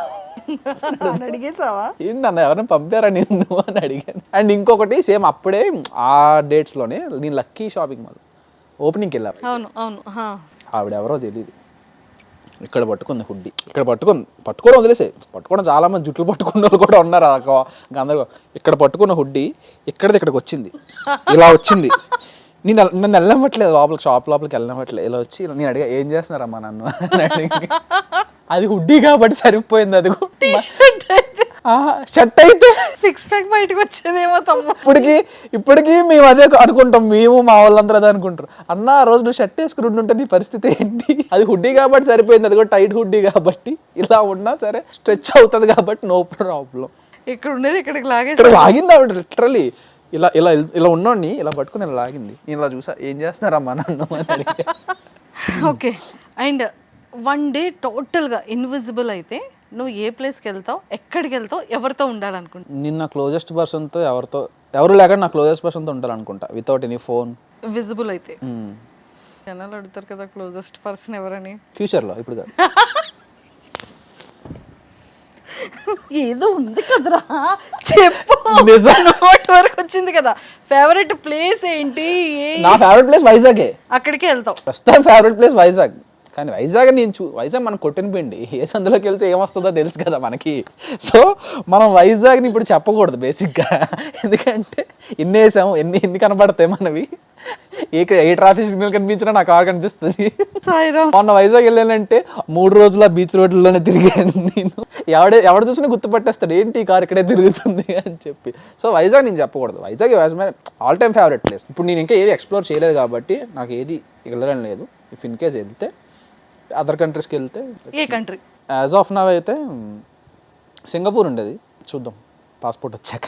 అడిగేసావా? ఏంటన్నా ఎవరైనా పంపారా నిన్ను అని అడిగాను. అండ్ ఇంకొకటి సేమ్ అప్పుడే ఆ డేట్స్లోనే నేను లక్కీ షాపింగ్ మాల్ ఓపెనింగ్కి వెళ్ళాను. అవును అవును. ఆవిడ ఎవరో తెలియదు, ఇక్కడ పట్టుకుంది హుడ్డీ, ఇక్కడ పట్టుకోవడం వదిలేసే, పట్టుకోవడం చాలా మంది జుట్లు పట్టుకున్న వాళ్ళు కూడా ఉన్నారు అందరూ. ఇక్కడ పట్టుకున్న హుడ్డీ ఇక్కడికి వచ్చింది, ఇలా వచ్చింది. నన్ను వెళ్ళనివ్వట్లేదు లోపలికి, షాప్ లోపలికి వెళ్ళనివ్వట్లేదు. ఇలా వచ్చి నేను అడిగా ఏం చేస్తున్నారమ్మా నన్ను అని అడిగి, అది హుడ్డీ కాబట్టి సరిపోయింది. అది షర్ట్ అయితే సిక్స్ ప్యాక్ బయటకు వచ్చేదేమో తమ్ము. ఇప్పటికీ మేము అదే అనుకుంటాం, మేము మా వాళ్ళందరూ అదే అనుకుంటారు. అన్న ఆ రోజు నువ్వు షర్ట్ వేసుకుని ఉంటే నీ పరిస్థితి ఏంటి? అది హుడ్డీ కాబట్టి సరిపోయింది, అది కూడా టైట్ హుడ్డీ కాబట్టి ఇలా ఉన్నా సరే స్ట్రెచ్ అవుతుంది కాబట్టి నో ప్రాబ్లం. ఇక్కడ ఉండేది ఇక్కడికి లాగింది ఆవిడ లిటరలీ. ఇలా ఇలా ఇలా ఉన్నోడిని ఇలా పట్టుకుని ఇలా లాగింది. నేను ఇలా చూసా, ఏం చేస్తున్నారమ్మా నన్ను అని అడిగా. ఓకే, అండ్ వన్ డే టోటల్గా ఇన్విజిబుల్ అయితే నువ్వు ఏ ప్లేస్కి వెళ్తావు, ఎక్కడికి వెళ్తావు, ఎవరితో ఉండాలనుకుంటా? నేను నా క్లోజెస్ట్ పర్సన్తో ఎవరు లేకుండా నా క్లోజెస్ట్ పర్సన్తో ఉండాలనుకుంటా, వితౌట్ ఎనీ ఫోన్. విజిబుల్ అయితే జనాలు అడుగుతారు కదా క్లోజెస్ట్ పర్సన్ ఎవరని. ఫ్యూచర్లో, ఇప్పుడు కాదు. ఏదో ఉంది కదరా, చెప్పు. నోట్ వరకు వచ్చింది కదా. ఫేవరెట్ ప్లేస్ ఏంటి? నా ఫేవరెట్ ప్లేస్ వైజాగే, అక్కడికే వెళ్తావు. ప్రస్తుతం ఫేవరెట్ ప్లేస్ వైజాగ్. కానీ వైజాగ్ వైజాగ్ మనం కొట్టిన పిండి, ఏ సందులోకి వెళ్తే ఏమొస్తుందో తెలుసు కదా మనకి. సో మనం వైజాగ్ని ఇప్పుడు చెప్పకూడదు బేసిక్గా, ఎందుకంటే ఎన్ని వేసాము, ఎన్ని కనబడతాయి మనవి. ఏ ట్రాఫిక్ సిగ్నల్ కనిపించినా నా కార్ కనిపిస్తుంది. మొన్న వైజాగ్ వెళ్ళానంటే 3 రోజుల బీచ్ రోడ్లలోనే తిరిగాను నేను. ఎవడు చూసినా గుర్తుపట్టేస్తాడు, ఏంటి ఈ కార్ ఇక్కడే తిరుగుతుంది అని చెప్పి. సో వైజాగ్ నేను చెప్పకూడదు, Vizag was my all time favourite place. ఇప్పుడు నేను ఇంకా ఏది ఎక్స్ప్లోర్ చేయలేదు కాబట్టి నాకు ఏది వెళ్ళడం లేదు. ఇఫ్ ఇన్ కేస్ వెళ్తే అదర్ కంట్రీస్కి వెళ్తే, ఏ కంట్రీ? యాజ్ ఆఫ్ నవ్ అయితే సింగపూర్ ఉండేది, చూద్దాం పాస్పోర్ట్ వచ్చాక.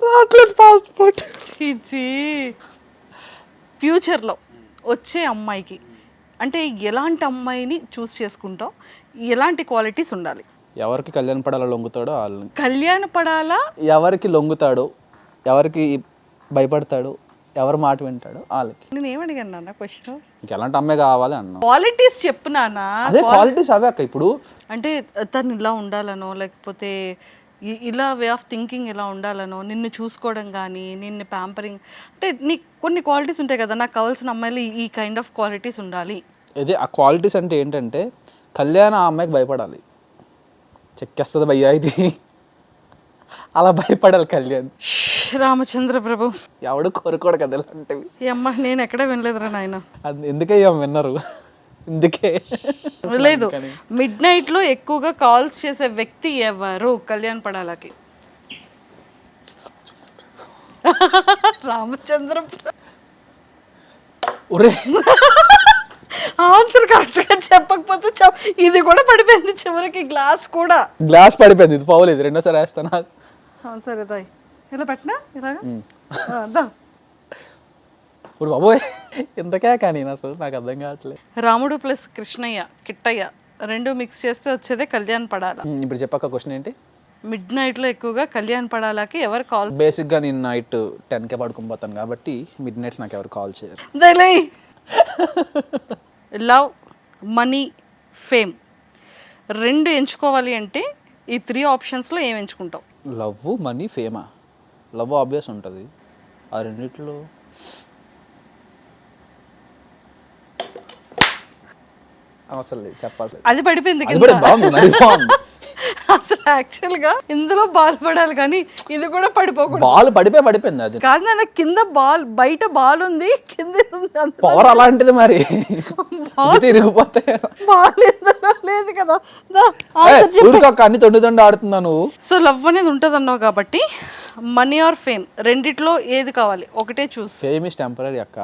రావట్లేదు పాస్పోర్ట్. ఫ్యూచర్లో వచ్చే అమ్మాయికి అంటే ఎలాంటి అమ్మాయిని చూస్ చేసుకుంటావు, ఎలాంటి క్వాలిటీస్ ఉండాలి? ఎవరికి కళ్యాణ పడాలో లొంగుతాడో వాళ్ళని. కళ్యాణ పడాలా? ఎవరికి లొంగుతాడో, ఎవరికి భయపడతాడో, ఎవరు మాట వింటాడో వాళ్ళకి. నేను ఏమడిగాను నాన్న క్వశ్చన్? ఎలాంటి అమ్మాయి కావాలి అన్నా. క్వాలిటీస్ చెప్పు నాన్న. అదే క్వాలిటీస్ అవే అక్క. ఇప్పుడు అంటే తను ఇలా ఉండాలనో, లేకపోతే ఇలా వే ఆఫ్ థింకింగ్ ఇలా ఉండాలనో, నిన్ను చూసుకోవడం కానీ, నిన్ను ప్యాంపరింగ్, అంటే నీకు కొన్ని క్వాలిటీస్ ఉంటాయి కదా, నాకు కావాల్సిన అమ్మాయిలు ఈ కైండ్ ఆఫ్ క్వాలిటీస్ ఉండాలి. అదే ఆ క్వాలిటీస్ అంటే ఏంటంటే, కళ్యాణ ఆ అమ్మాయికి భయపడాలి, చెక్కేస్తుంది భయ్యా ఇది, అలా భయపడాలి కళ్యాణ్. రామచంద్ర ప్రభు, ఎవడు కోరుకోడు కదా ఇలాంటివి. ఈ అమ్మ నేను ఎక్కడే వినలేదురా నాయన. ఎందుకే విన్నారు, ఎందుకే లేదు. మిడ్ నైట్ లో ఎక్కువగా కాల్స్ చేసే వ్యక్తి ఎవరు కళ్యాణ్ పడాలకి? రామచంద్ర. ఆన్సర్ కరెక్ట్ గా చెప్పకపోతే ఇది కూడా పడిపోయింది చివరికి, గ్లాస్ పడిపోయింది. ఇది పౌలేదు, రెండోసారి వేస్తాను. సరే దాయ్, ఇలా పెట్టినా ఇలాగా. ఇప్పుడు బాబోయ్ ఇంతకే కానీ అసలు నాకు అర్థం కావట్లేదు. రాముడు ప్లస్ కృష్ణయ్య, కిట్టయ్య రెండు మిక్స్ చేస్తే వచ్చేదే కళ్యాణ్ పడాల. ఇప్పుడు చెప్పక క్వశ్చన్ ఏంటి? మిడ్ నైట్ లో ఎక్కువగా కళ్యాణ్ పడాలకి ఎవరు కాల్? బేసిక్ గా నేను నైట్ 10కే పడుకుని పోతాను కాబట్టి మిడ్ నైట్స్ నాకు ఎవరు కాల్ చేయరు. లవ్, మనీ, ఫేమ్ రెండు ఎంచుకోవాలి అంటే ఈ 3 ఆప్షన్స్లో ఏం ఎంచుకుంటావు? లవ్, మనీ, ఫేమా? లవ్ ఆబ్వియస్ ఉంటుంది. ఆ రెండిట్లో అవసరం లేదు చెప్పాల్సి. అది పడిపోయింది అది కూడా బాగుంది, మరి బాగుంది. అసలు యాక్చువల్గా ఇందులో బాల్ పడాలి కానీ ఇది కూడా పడిపోకూడదు. బాల్ పడిపోయింది. అది కాదు నాన్న, కింద బాల్, బయట బాల్ ఉంది, కింద ఇది ఉంది. అంత పవర్ అలాంటిది మరి తిరిగిపోతే బాల్ ఇందులో లేదు కదా. ఊరికొక్క అన్ని తొండి ఆడుతున్నా నువ్వు. సో లవ్ అనేది ఉంటుంది అన్నావు కాబట్టి మనీ ఆర్ ఫేమ్ రెండిట్లో ఏది కావాలి? ఒకటే చూస్. ఫేమ్ ఇస్ టెంపరీ అక్క,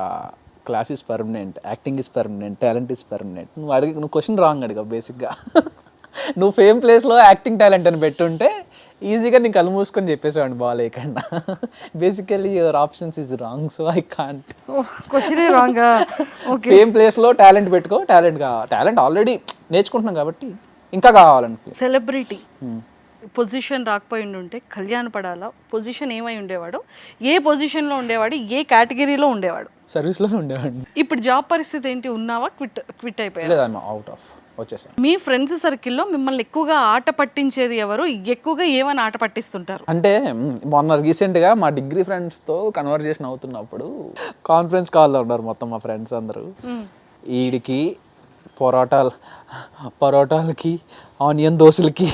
class is permanent, acting is permanent, talent is permanent. నువ్వు క్వశ్చన్ రాంగ్ అడిగావు బేసిక్గా. నువ్వు ఫేమ్ ప్లేస్లో యాక్టింగ్ టాలెంట్ అని పెట్టుంటే ఈజీగా నీకు కళ్ళు మూసుకొని చెప్పేసేవాడిని బాగాలేకుండా. Basically your options is wrong, so I can't. క్వశ్చనే రాంగా. ఫేమ్ ప్లేస్లో టాలెంట్ పెట్టుకో. టాలెంట్ ఆల్రెడీ నేర్చుకుంటున్నాం కాబట్టి ఇంకా కావాలని. సెలబ్రిటీ పొజిషన్ రాకపోయి ఉంటే కళ్యాణ్ పడాలా పొజిషన్ ఏమై ఉండేవాడు? ఏ పొజిషన్లో ఉండేవాడు? ఏ కేటగిరీలో ఉండేవాడు? సర్వీస్లోనే ఉండేవాడిని. ఇప్పుడు జాబ్ పరిస్థితి ఏంటి? ఉన్నావా? క్విట్ అయిపోయా? లేదా అవుట్ ఆఫ్ వచ్చేసాను. మీ ఫ్రెండ్స్ సర్కిల్లో మిమ్మల్ని ఎక్కువగా ఆట పట్టించేది ఎవరు? ఎక్కువగా ఏమని ఆట పట్టిస్తుంటారు? అంటే మొన్న రీసెంట్గా మా డిగ్రీ ఫ్రెండ్స్తో కన్వర్జేషన్ అవుతున్నప్పుడు కాన్ఫరెన్స్ కాల్లో ఉన్నారు మొత్తం మా ఫ్రెండ్స్ అందరూ. వీడికి పరోటాలకి, ఆనియన్ దోశలకి,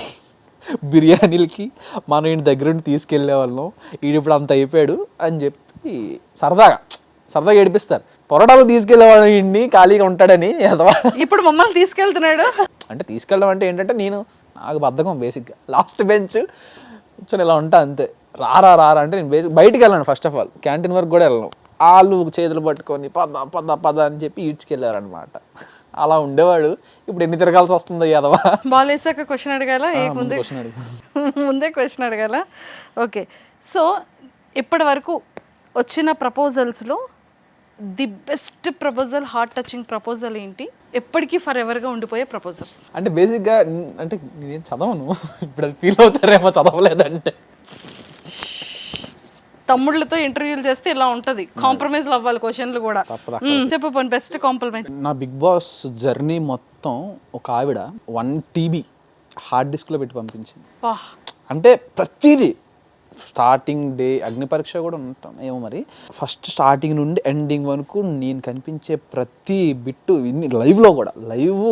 బిర్యానీలకి మనం ఇంటి దగ్గర నుండి తీసుకెళ్లే వాళ్ళం, వీడు ఇప్పుడు అంత అయిపోయాడు అని చెప్పి సరదాగా ఏడిపిస్తారు. పొరటాలు తీసుకెళ్లేవాడు ఇంటిని ఖాళీగా ఉంటాడని. ఇప్పుడు మమ్మల్ని తీసుకెళ్తున్నాడు అంటే తీసుకెళ్ళడం అంటే ఏంటంటే నాకు బద్ధకం బేసిక్గా. లాస్ట్ బెంచ్ కూర్చొని ఇలా ఉంటా అంతే. రారా అంటే నేను బయటికి వెళ్ళాను. ఫస్ట్ ఆఫ్ ఆల్ క్యాంటీన్ వరకు కూడా వెళ్ళను. వాళ్ళు చేతులు పట్టుకొని పద అని చెప్పి ఈడ్చుకెళ్ళారనమాట. అలా ఉండేవాడు. ఇప్పుడు ఎన్ని తిరగాల్సి వస్తుందో ఎదవా. బాల్ వేసాక క్వశ్చన్ అడగాల? ముందే క్వశ్చన్ అడగాల. ఓకే, సో ఇప్పటి వరకు వచ్చిన ప్రపోజల్స్లో the best proposal, heart touching proposal ఏంటి? ఎప్పటికీ ఫర్ ఎవర్గా ఉండిపోయే ప్రపోజల్? అంటే బేసిక్గా అంటే నేను చదవను, ఇప్పుడు అది ఫీల్ అవుతారేమో చదవలేదంటే. తమ్ముళ్ళతో ఇంటర్వ్యూలు చేస్తే ఇలా ఉంటుంది, కాంప్రమైజ్ అవ్వాలి క్వశ్చన్లు కూడా. చెప్పు బెస్ట్ కాంప్రమైజ్. నా బిగ్ బాస్ జర్నీ మొత్తం ఒక ఆవిడ 1 TB హార్డ్ డిస్క్లో పెట్టి పంపించింది. అంటే ప్రతిదీ స్టార్టింగ్ డే అగ్ని పరీక్ష కూడా ఉంటాం ఏమో మరి, ఫస్ట్ స్టార్టింగ్ నుండి ఎండింగ్ వరకు నేను కనిపించే ప్రతి బిట్టు లైవ్లో కూడా, లైవ్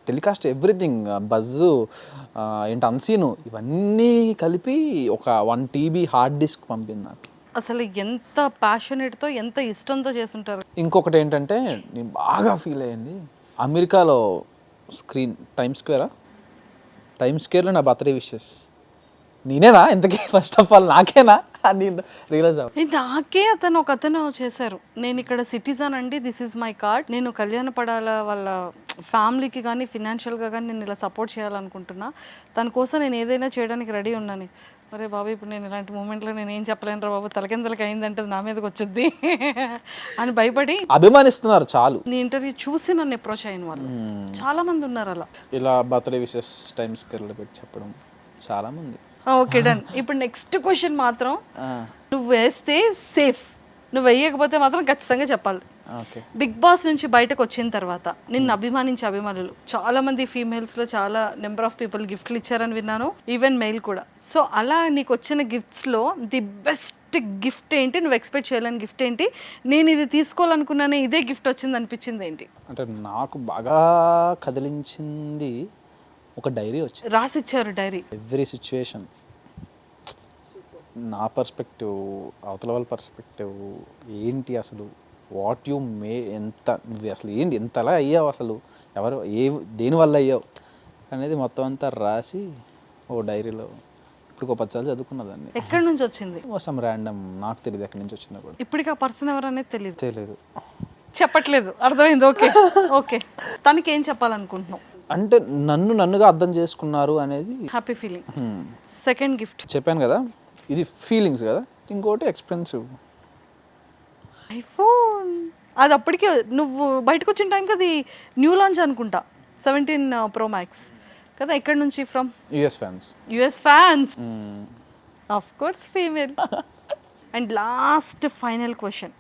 టెలికాస్ట్ ఎవ్రీథింగ్, బజ్జు ఏంటి అన్సీను, ఇవన్నీ కలిపి ఒక 1 TB హార్డ్ డిస్క్ పంపింది నాకు. అసలు ఎంత ప్యాషనేట్తో, ఎంత ఇష్టంతో చేస్తుంటారు. ఇంకొకటి ఏంటంటే నేను బాగా ఫీల్ అయ్యింది, అమెరికాలో టైమ్స్ స్క్వేర్లో నా బర్త్డే విషెస్ నేనేనా ఇంతకీ? ఫస్ట్ ఆఫ్ ఆల్ నాకేనా నేను రియలైజ్ నాకే ఒక అతను చేశారు. నేను ఇక్కడ సిటిజన్ అండి, దిస్ ఈజ్ మై కార్డ్, నేను కళ్యాణ పడాల వాళ్ళ ఫ్యామిలీకి కానీ ఫినాన్షియల్గా కానీ నేను ఇలా సపోర్ట్ చేయాలనుకుంటున్నా, దానికోసం నేను ఏదైనా చేయడానికి రెడీ ఉన్నాను. అరే బాబు, ఇప్పుడు నేను ఇలాంటి మూమెంట్లో నేను ఏం చెప్పలేను రా బాబు, తలకిందలకి అయిందంటే నా మీదకి వచ్చింది అని భయపడి అభిమానిస్తున్నారు చాలు. నీ ఇంటర్వ్యూ చూసి నన్ను అప్రోచ్ అయిన వాళ్ళు చాలా మంది ఉన్నారు అలా. ఇలా బర్త్డే విషెస్ టైమ్స్ స్క్వేర్లో పెట్టి చెప్పడం చాలా మంది. Okay done. ఇప్పుడు నెక్స్ట్ క్వశ్చన్ మాత్రం నువ్వు వేస్తే సేఫ్, నువ్వు వేయకపోతే మాత్రం ఖచ్చితంగా చెప్పాలి. బిగ్ బాస్ నుంచి బయటకు వచ్చిన తర్వాత నిన్ను అభిమానించే అభిమానులు చాలా మంది, ఫీమేల్స్లో చాలా నెంబర్ ఆఫ్ పీపుల్ గిఫ్ట్లు ఇచ్చారని విన్నాను, ఈవెన్ మెయిల్ కూడా. సో అలా నీకు వచ్చిన గిఫ్ట్స్లో ది బెస్ట్ గిఫ్ట్ ఏంటి? నువ్వు ఎక్స్పెక్ట్ చేయలేని గిఫ్ట్ ఏంటి? నేను ఇది తీసుకోవాలనుకున్నానే, ఇదే గిఫ్ట్ వచ్చింది అనిపించింది ఏంటి? అంటే నాకు బాగా కదిలించింది ఒక డైరీ వచ్చింది, రాసిచ్చారు డైరీ. ఎవ్రీ సిచ్యువేషన్, నా పర్స్పెక్టివ్, అవతల వాళ్ళ పర్స్పెక్టివ్ ఏంటి, అసలు వాట్ యు మే, నువ్వు అసలు ఏంటి, ఎంతలా అయ్యావు, అసలు దేనివల్ల అయ్యావు అనేది మొత్తం అంతా రాసి ఓ డైరీలో ఇప్పుడు 10 సార్లు చదువుకున్నదాన్ని. ఎక్కడి నుంచి వచ్చింది? సమ్ ర్యాండమ్, నాకు తెలియదు ఎక్కడి నుంచి వచ్చినా కూడా. ఇప్పటికి ఆ పర్సన్ ఎవరనేది తెలియదు, చెప్పట్లేదు. అర్థమైంది. ఓకే తనకి ఏం చెప్పాలనుకుంటున్నావు? అంటే నన్నుగా అర్థం చేసుకున్నారు అనేది హ్యాపీ ఫీలింగ్. సెకండ్ గిఫ్ట్ చెప్పాను కదా, ఇది ఫీలింగ్స్ కదా. ఇంకోటి ఎక్స్పెన్సివ్ ఐఫోన్. అది అప్పటికే నువ్వు బయటకు వచ్చిన టైంకి అది న్యూ లాంచ్ అనుకుంటా, 17 Pro Max కదా. ఎక్కడి నుంచి? From US fans of course, female. And last final question,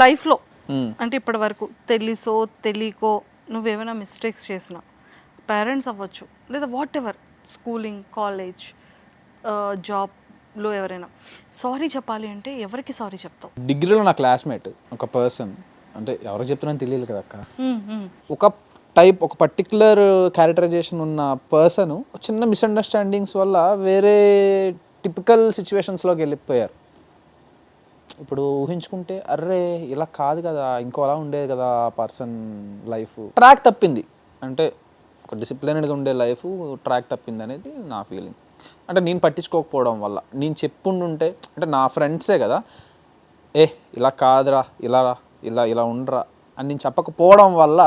లైఫ్లో అంటే ఇప్పటి వరకు తెలియకో నువ్వేమైనా మిస్టేక్స్ చేసినా, పేరెంట్స్ అవ్వచ్చు లేదా వాట్ ఎవర్, స్కూలింగ్, కాలేజ్, జాబ్లో ఎవరైనా సారీ చెప్పాలి అంటే ఎవరికి సారీ చెప్తావు? డిగ్రీలో నా క్లాస్మేట్ ఒక పర్సన్, అంటే ఎవరికి చెప్తున్నాను తెలియదు కదా అక్క, ఒక పర్టికులర్ క్యారెక్టరైజేషన్ ఉన్న పర్సన్ చిన్న మిస్అండర్స్టాండింగ్స్ వల్ల వేరే టిపికల్ సిచ్యువేషన్స్లోకి వెళ్ళిపోయారు. ఇప్పుడు ఊహించుకుంటే అర్రే ఇలా కాదు కదా, ఇంకోలా ఉండేది కదా పర్సన్ లైఫ్, ట్రాక్ తప్పింది. అంటే ఒక డిసిప్లిన్డ్గా ఉండే లైఫ్ ట్రాక్ తప్పింది అనేది నా ఫీలింగ్. అంటే నేను పట్టించుకోకపోవడం వల్ల, నేను చెప్పుండుంటే, అంటే నా ఫ్రెండ్సే కదా, ఇలా కాదురా, ఇలా రా, ఇలా ఉండరా అని నేను చెప్పకపోవడం వల్ల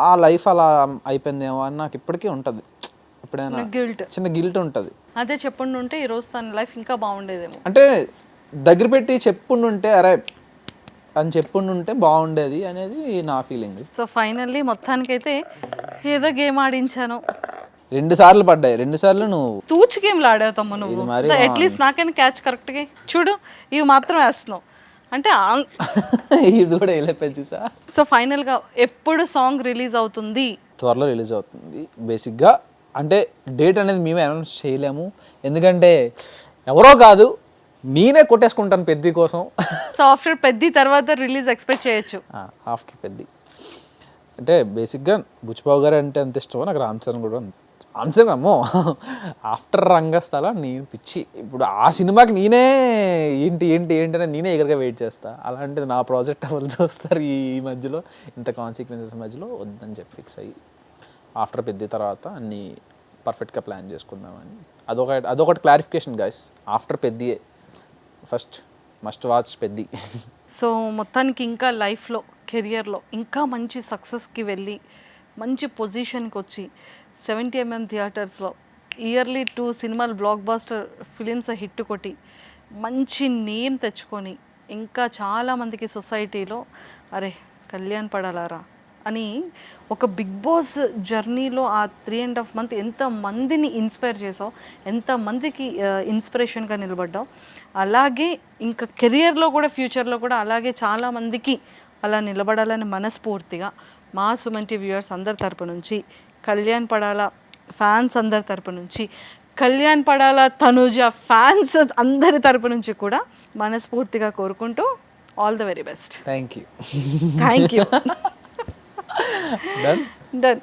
ఆ లైఫ్ అలా అయిపోయిందేమో అని నాకు ఇప్పటికీ ఉంటుంది. ఎప్పుడైనా చిన్న గిల్ట్ ఉంటుంది. అదే చెప్పుండుంటే ఈరోజు తన లైఫ్ ఇంకా బాగుండేదేమో. అంటే దగ్గర పెట్టి చెప్పుండుంటే అరే అని చెప్పుండుంటే బాగుండేది అనేది నా ఫీలింగ్. సో ఫైనల్లీ మొత్తానికైతే ఏదో గేమ్ ఆడించాను. 2 సార్లు పడ్డాయి, 2 సార్లు నువ్వు తూచి గేమ్లు ఆడావు తమ్ము నువ్వు. అట్లీస్ట్ నాకైనా క్యాచ్ కరెక్ట్గా చూడు, ఇవి మాత్రం వేస్తున్నావు అంటే ఇది కూడా వెళ్ళిపోయి చూసా. సో ఫైనల్గా ఎప్పుడు సాంగ్ రిలీజ్ అవుతుంది? త్వరలో రిలీజ్ అవుతుంది. బేసిక్గా అంటే డేట్ అనేది మేమే అనౌన్స్ చేయలేము, ఎందుకంటే ఎవరో కాదు నేనే కొట్టేసుకుంటాను పెద్ది కోసం. సో ఆఫ్టర్ పెద్ది తర్వాత రిలీజ్ ఎక్స్పెక్ట్ చేయొచ్చు. ఆఫ్టర్ పెద్ది అంటే బేసిక్గా బుచ్చిబాబు గారు అంటే అంత ఇష్టమో నాకు రామ్ చరణ్ కూడా. రామ్ చరణ్ అమ్మో ఆఫ్టర్ రంగస్థల నేను పిచ్చి. ఇప్పుడు ఆ సినిమాకి నేనే ఏంటి ఏంటి ఏంటి అని నేనే ఎగరగా వెయిట్ చేస్తా. అలాంటిది నా ప్రాజెక్ట్ ఎవరు చూస్తారు ఈ మధ్యలో, ఇంత కాన్సిక్వెన్సెస్ మధ్యలో వద్దని చెప్పి ఫిక్స్ అయ్యి ఆఫ్టర్ పెద్ది తర్వాత అన్నీ పర్ఫెక్ట్గా ప్లాన్ చేసుకుందామని. అదొకటి క్లారిఫికేషన్ గైస్, ఆఫ్టర్ పెద్దియే first must watch Peddi. So మొత్తానికి ఇంకా లైఫ్లో, కెరియర్లో ఇంకా మంచి సక్సెస్కి వెళ్ళి మంచి పొజిషన్కి వచ్చి 70mm థియేటర్స్లో ఇయర్లీ 2 సినిమాలు బ్లాక్ బాస్టర్ ఫిలిమ్స్ హిట్ కొట్టి మంచి నేమ్ తెచ్చుకొని ఇంకా చాలామందికి సొసైటీలో అరే కళ్యాణ్ పడాలారా అని ఒక బిగ్ బాస్ జర్నీలో ఆ 3.5 months ఎంతమందిని ఇన్స్పైర్ చేసావు, ఎంతమందికి ఇన్స్పిరేషన్గా నిలబడ్డావు. అలాగే ఇంకా కెరియర్లో కూడా, ఫ్యూచర్లో కూడా అలాగే చాలామందికి అలా నిలబడాలని మనస్ఫూర్తిగా మా సుమన్ టీవీ వ్యూవర్స్ అందరి తరపు నుంచి, కళ్యాణ్ పడాలా ఫ్యాన్స్ అందరి తరపు నుంచి, కళ్యాణ్ పడాలా తనుజ ఫ్యాన్స్ అందరి తరపు నుంచి కూడా మనస్ఫూర్తిగా కోరుకుంటూ all the very best. Thank you. Thank you. Done? Done.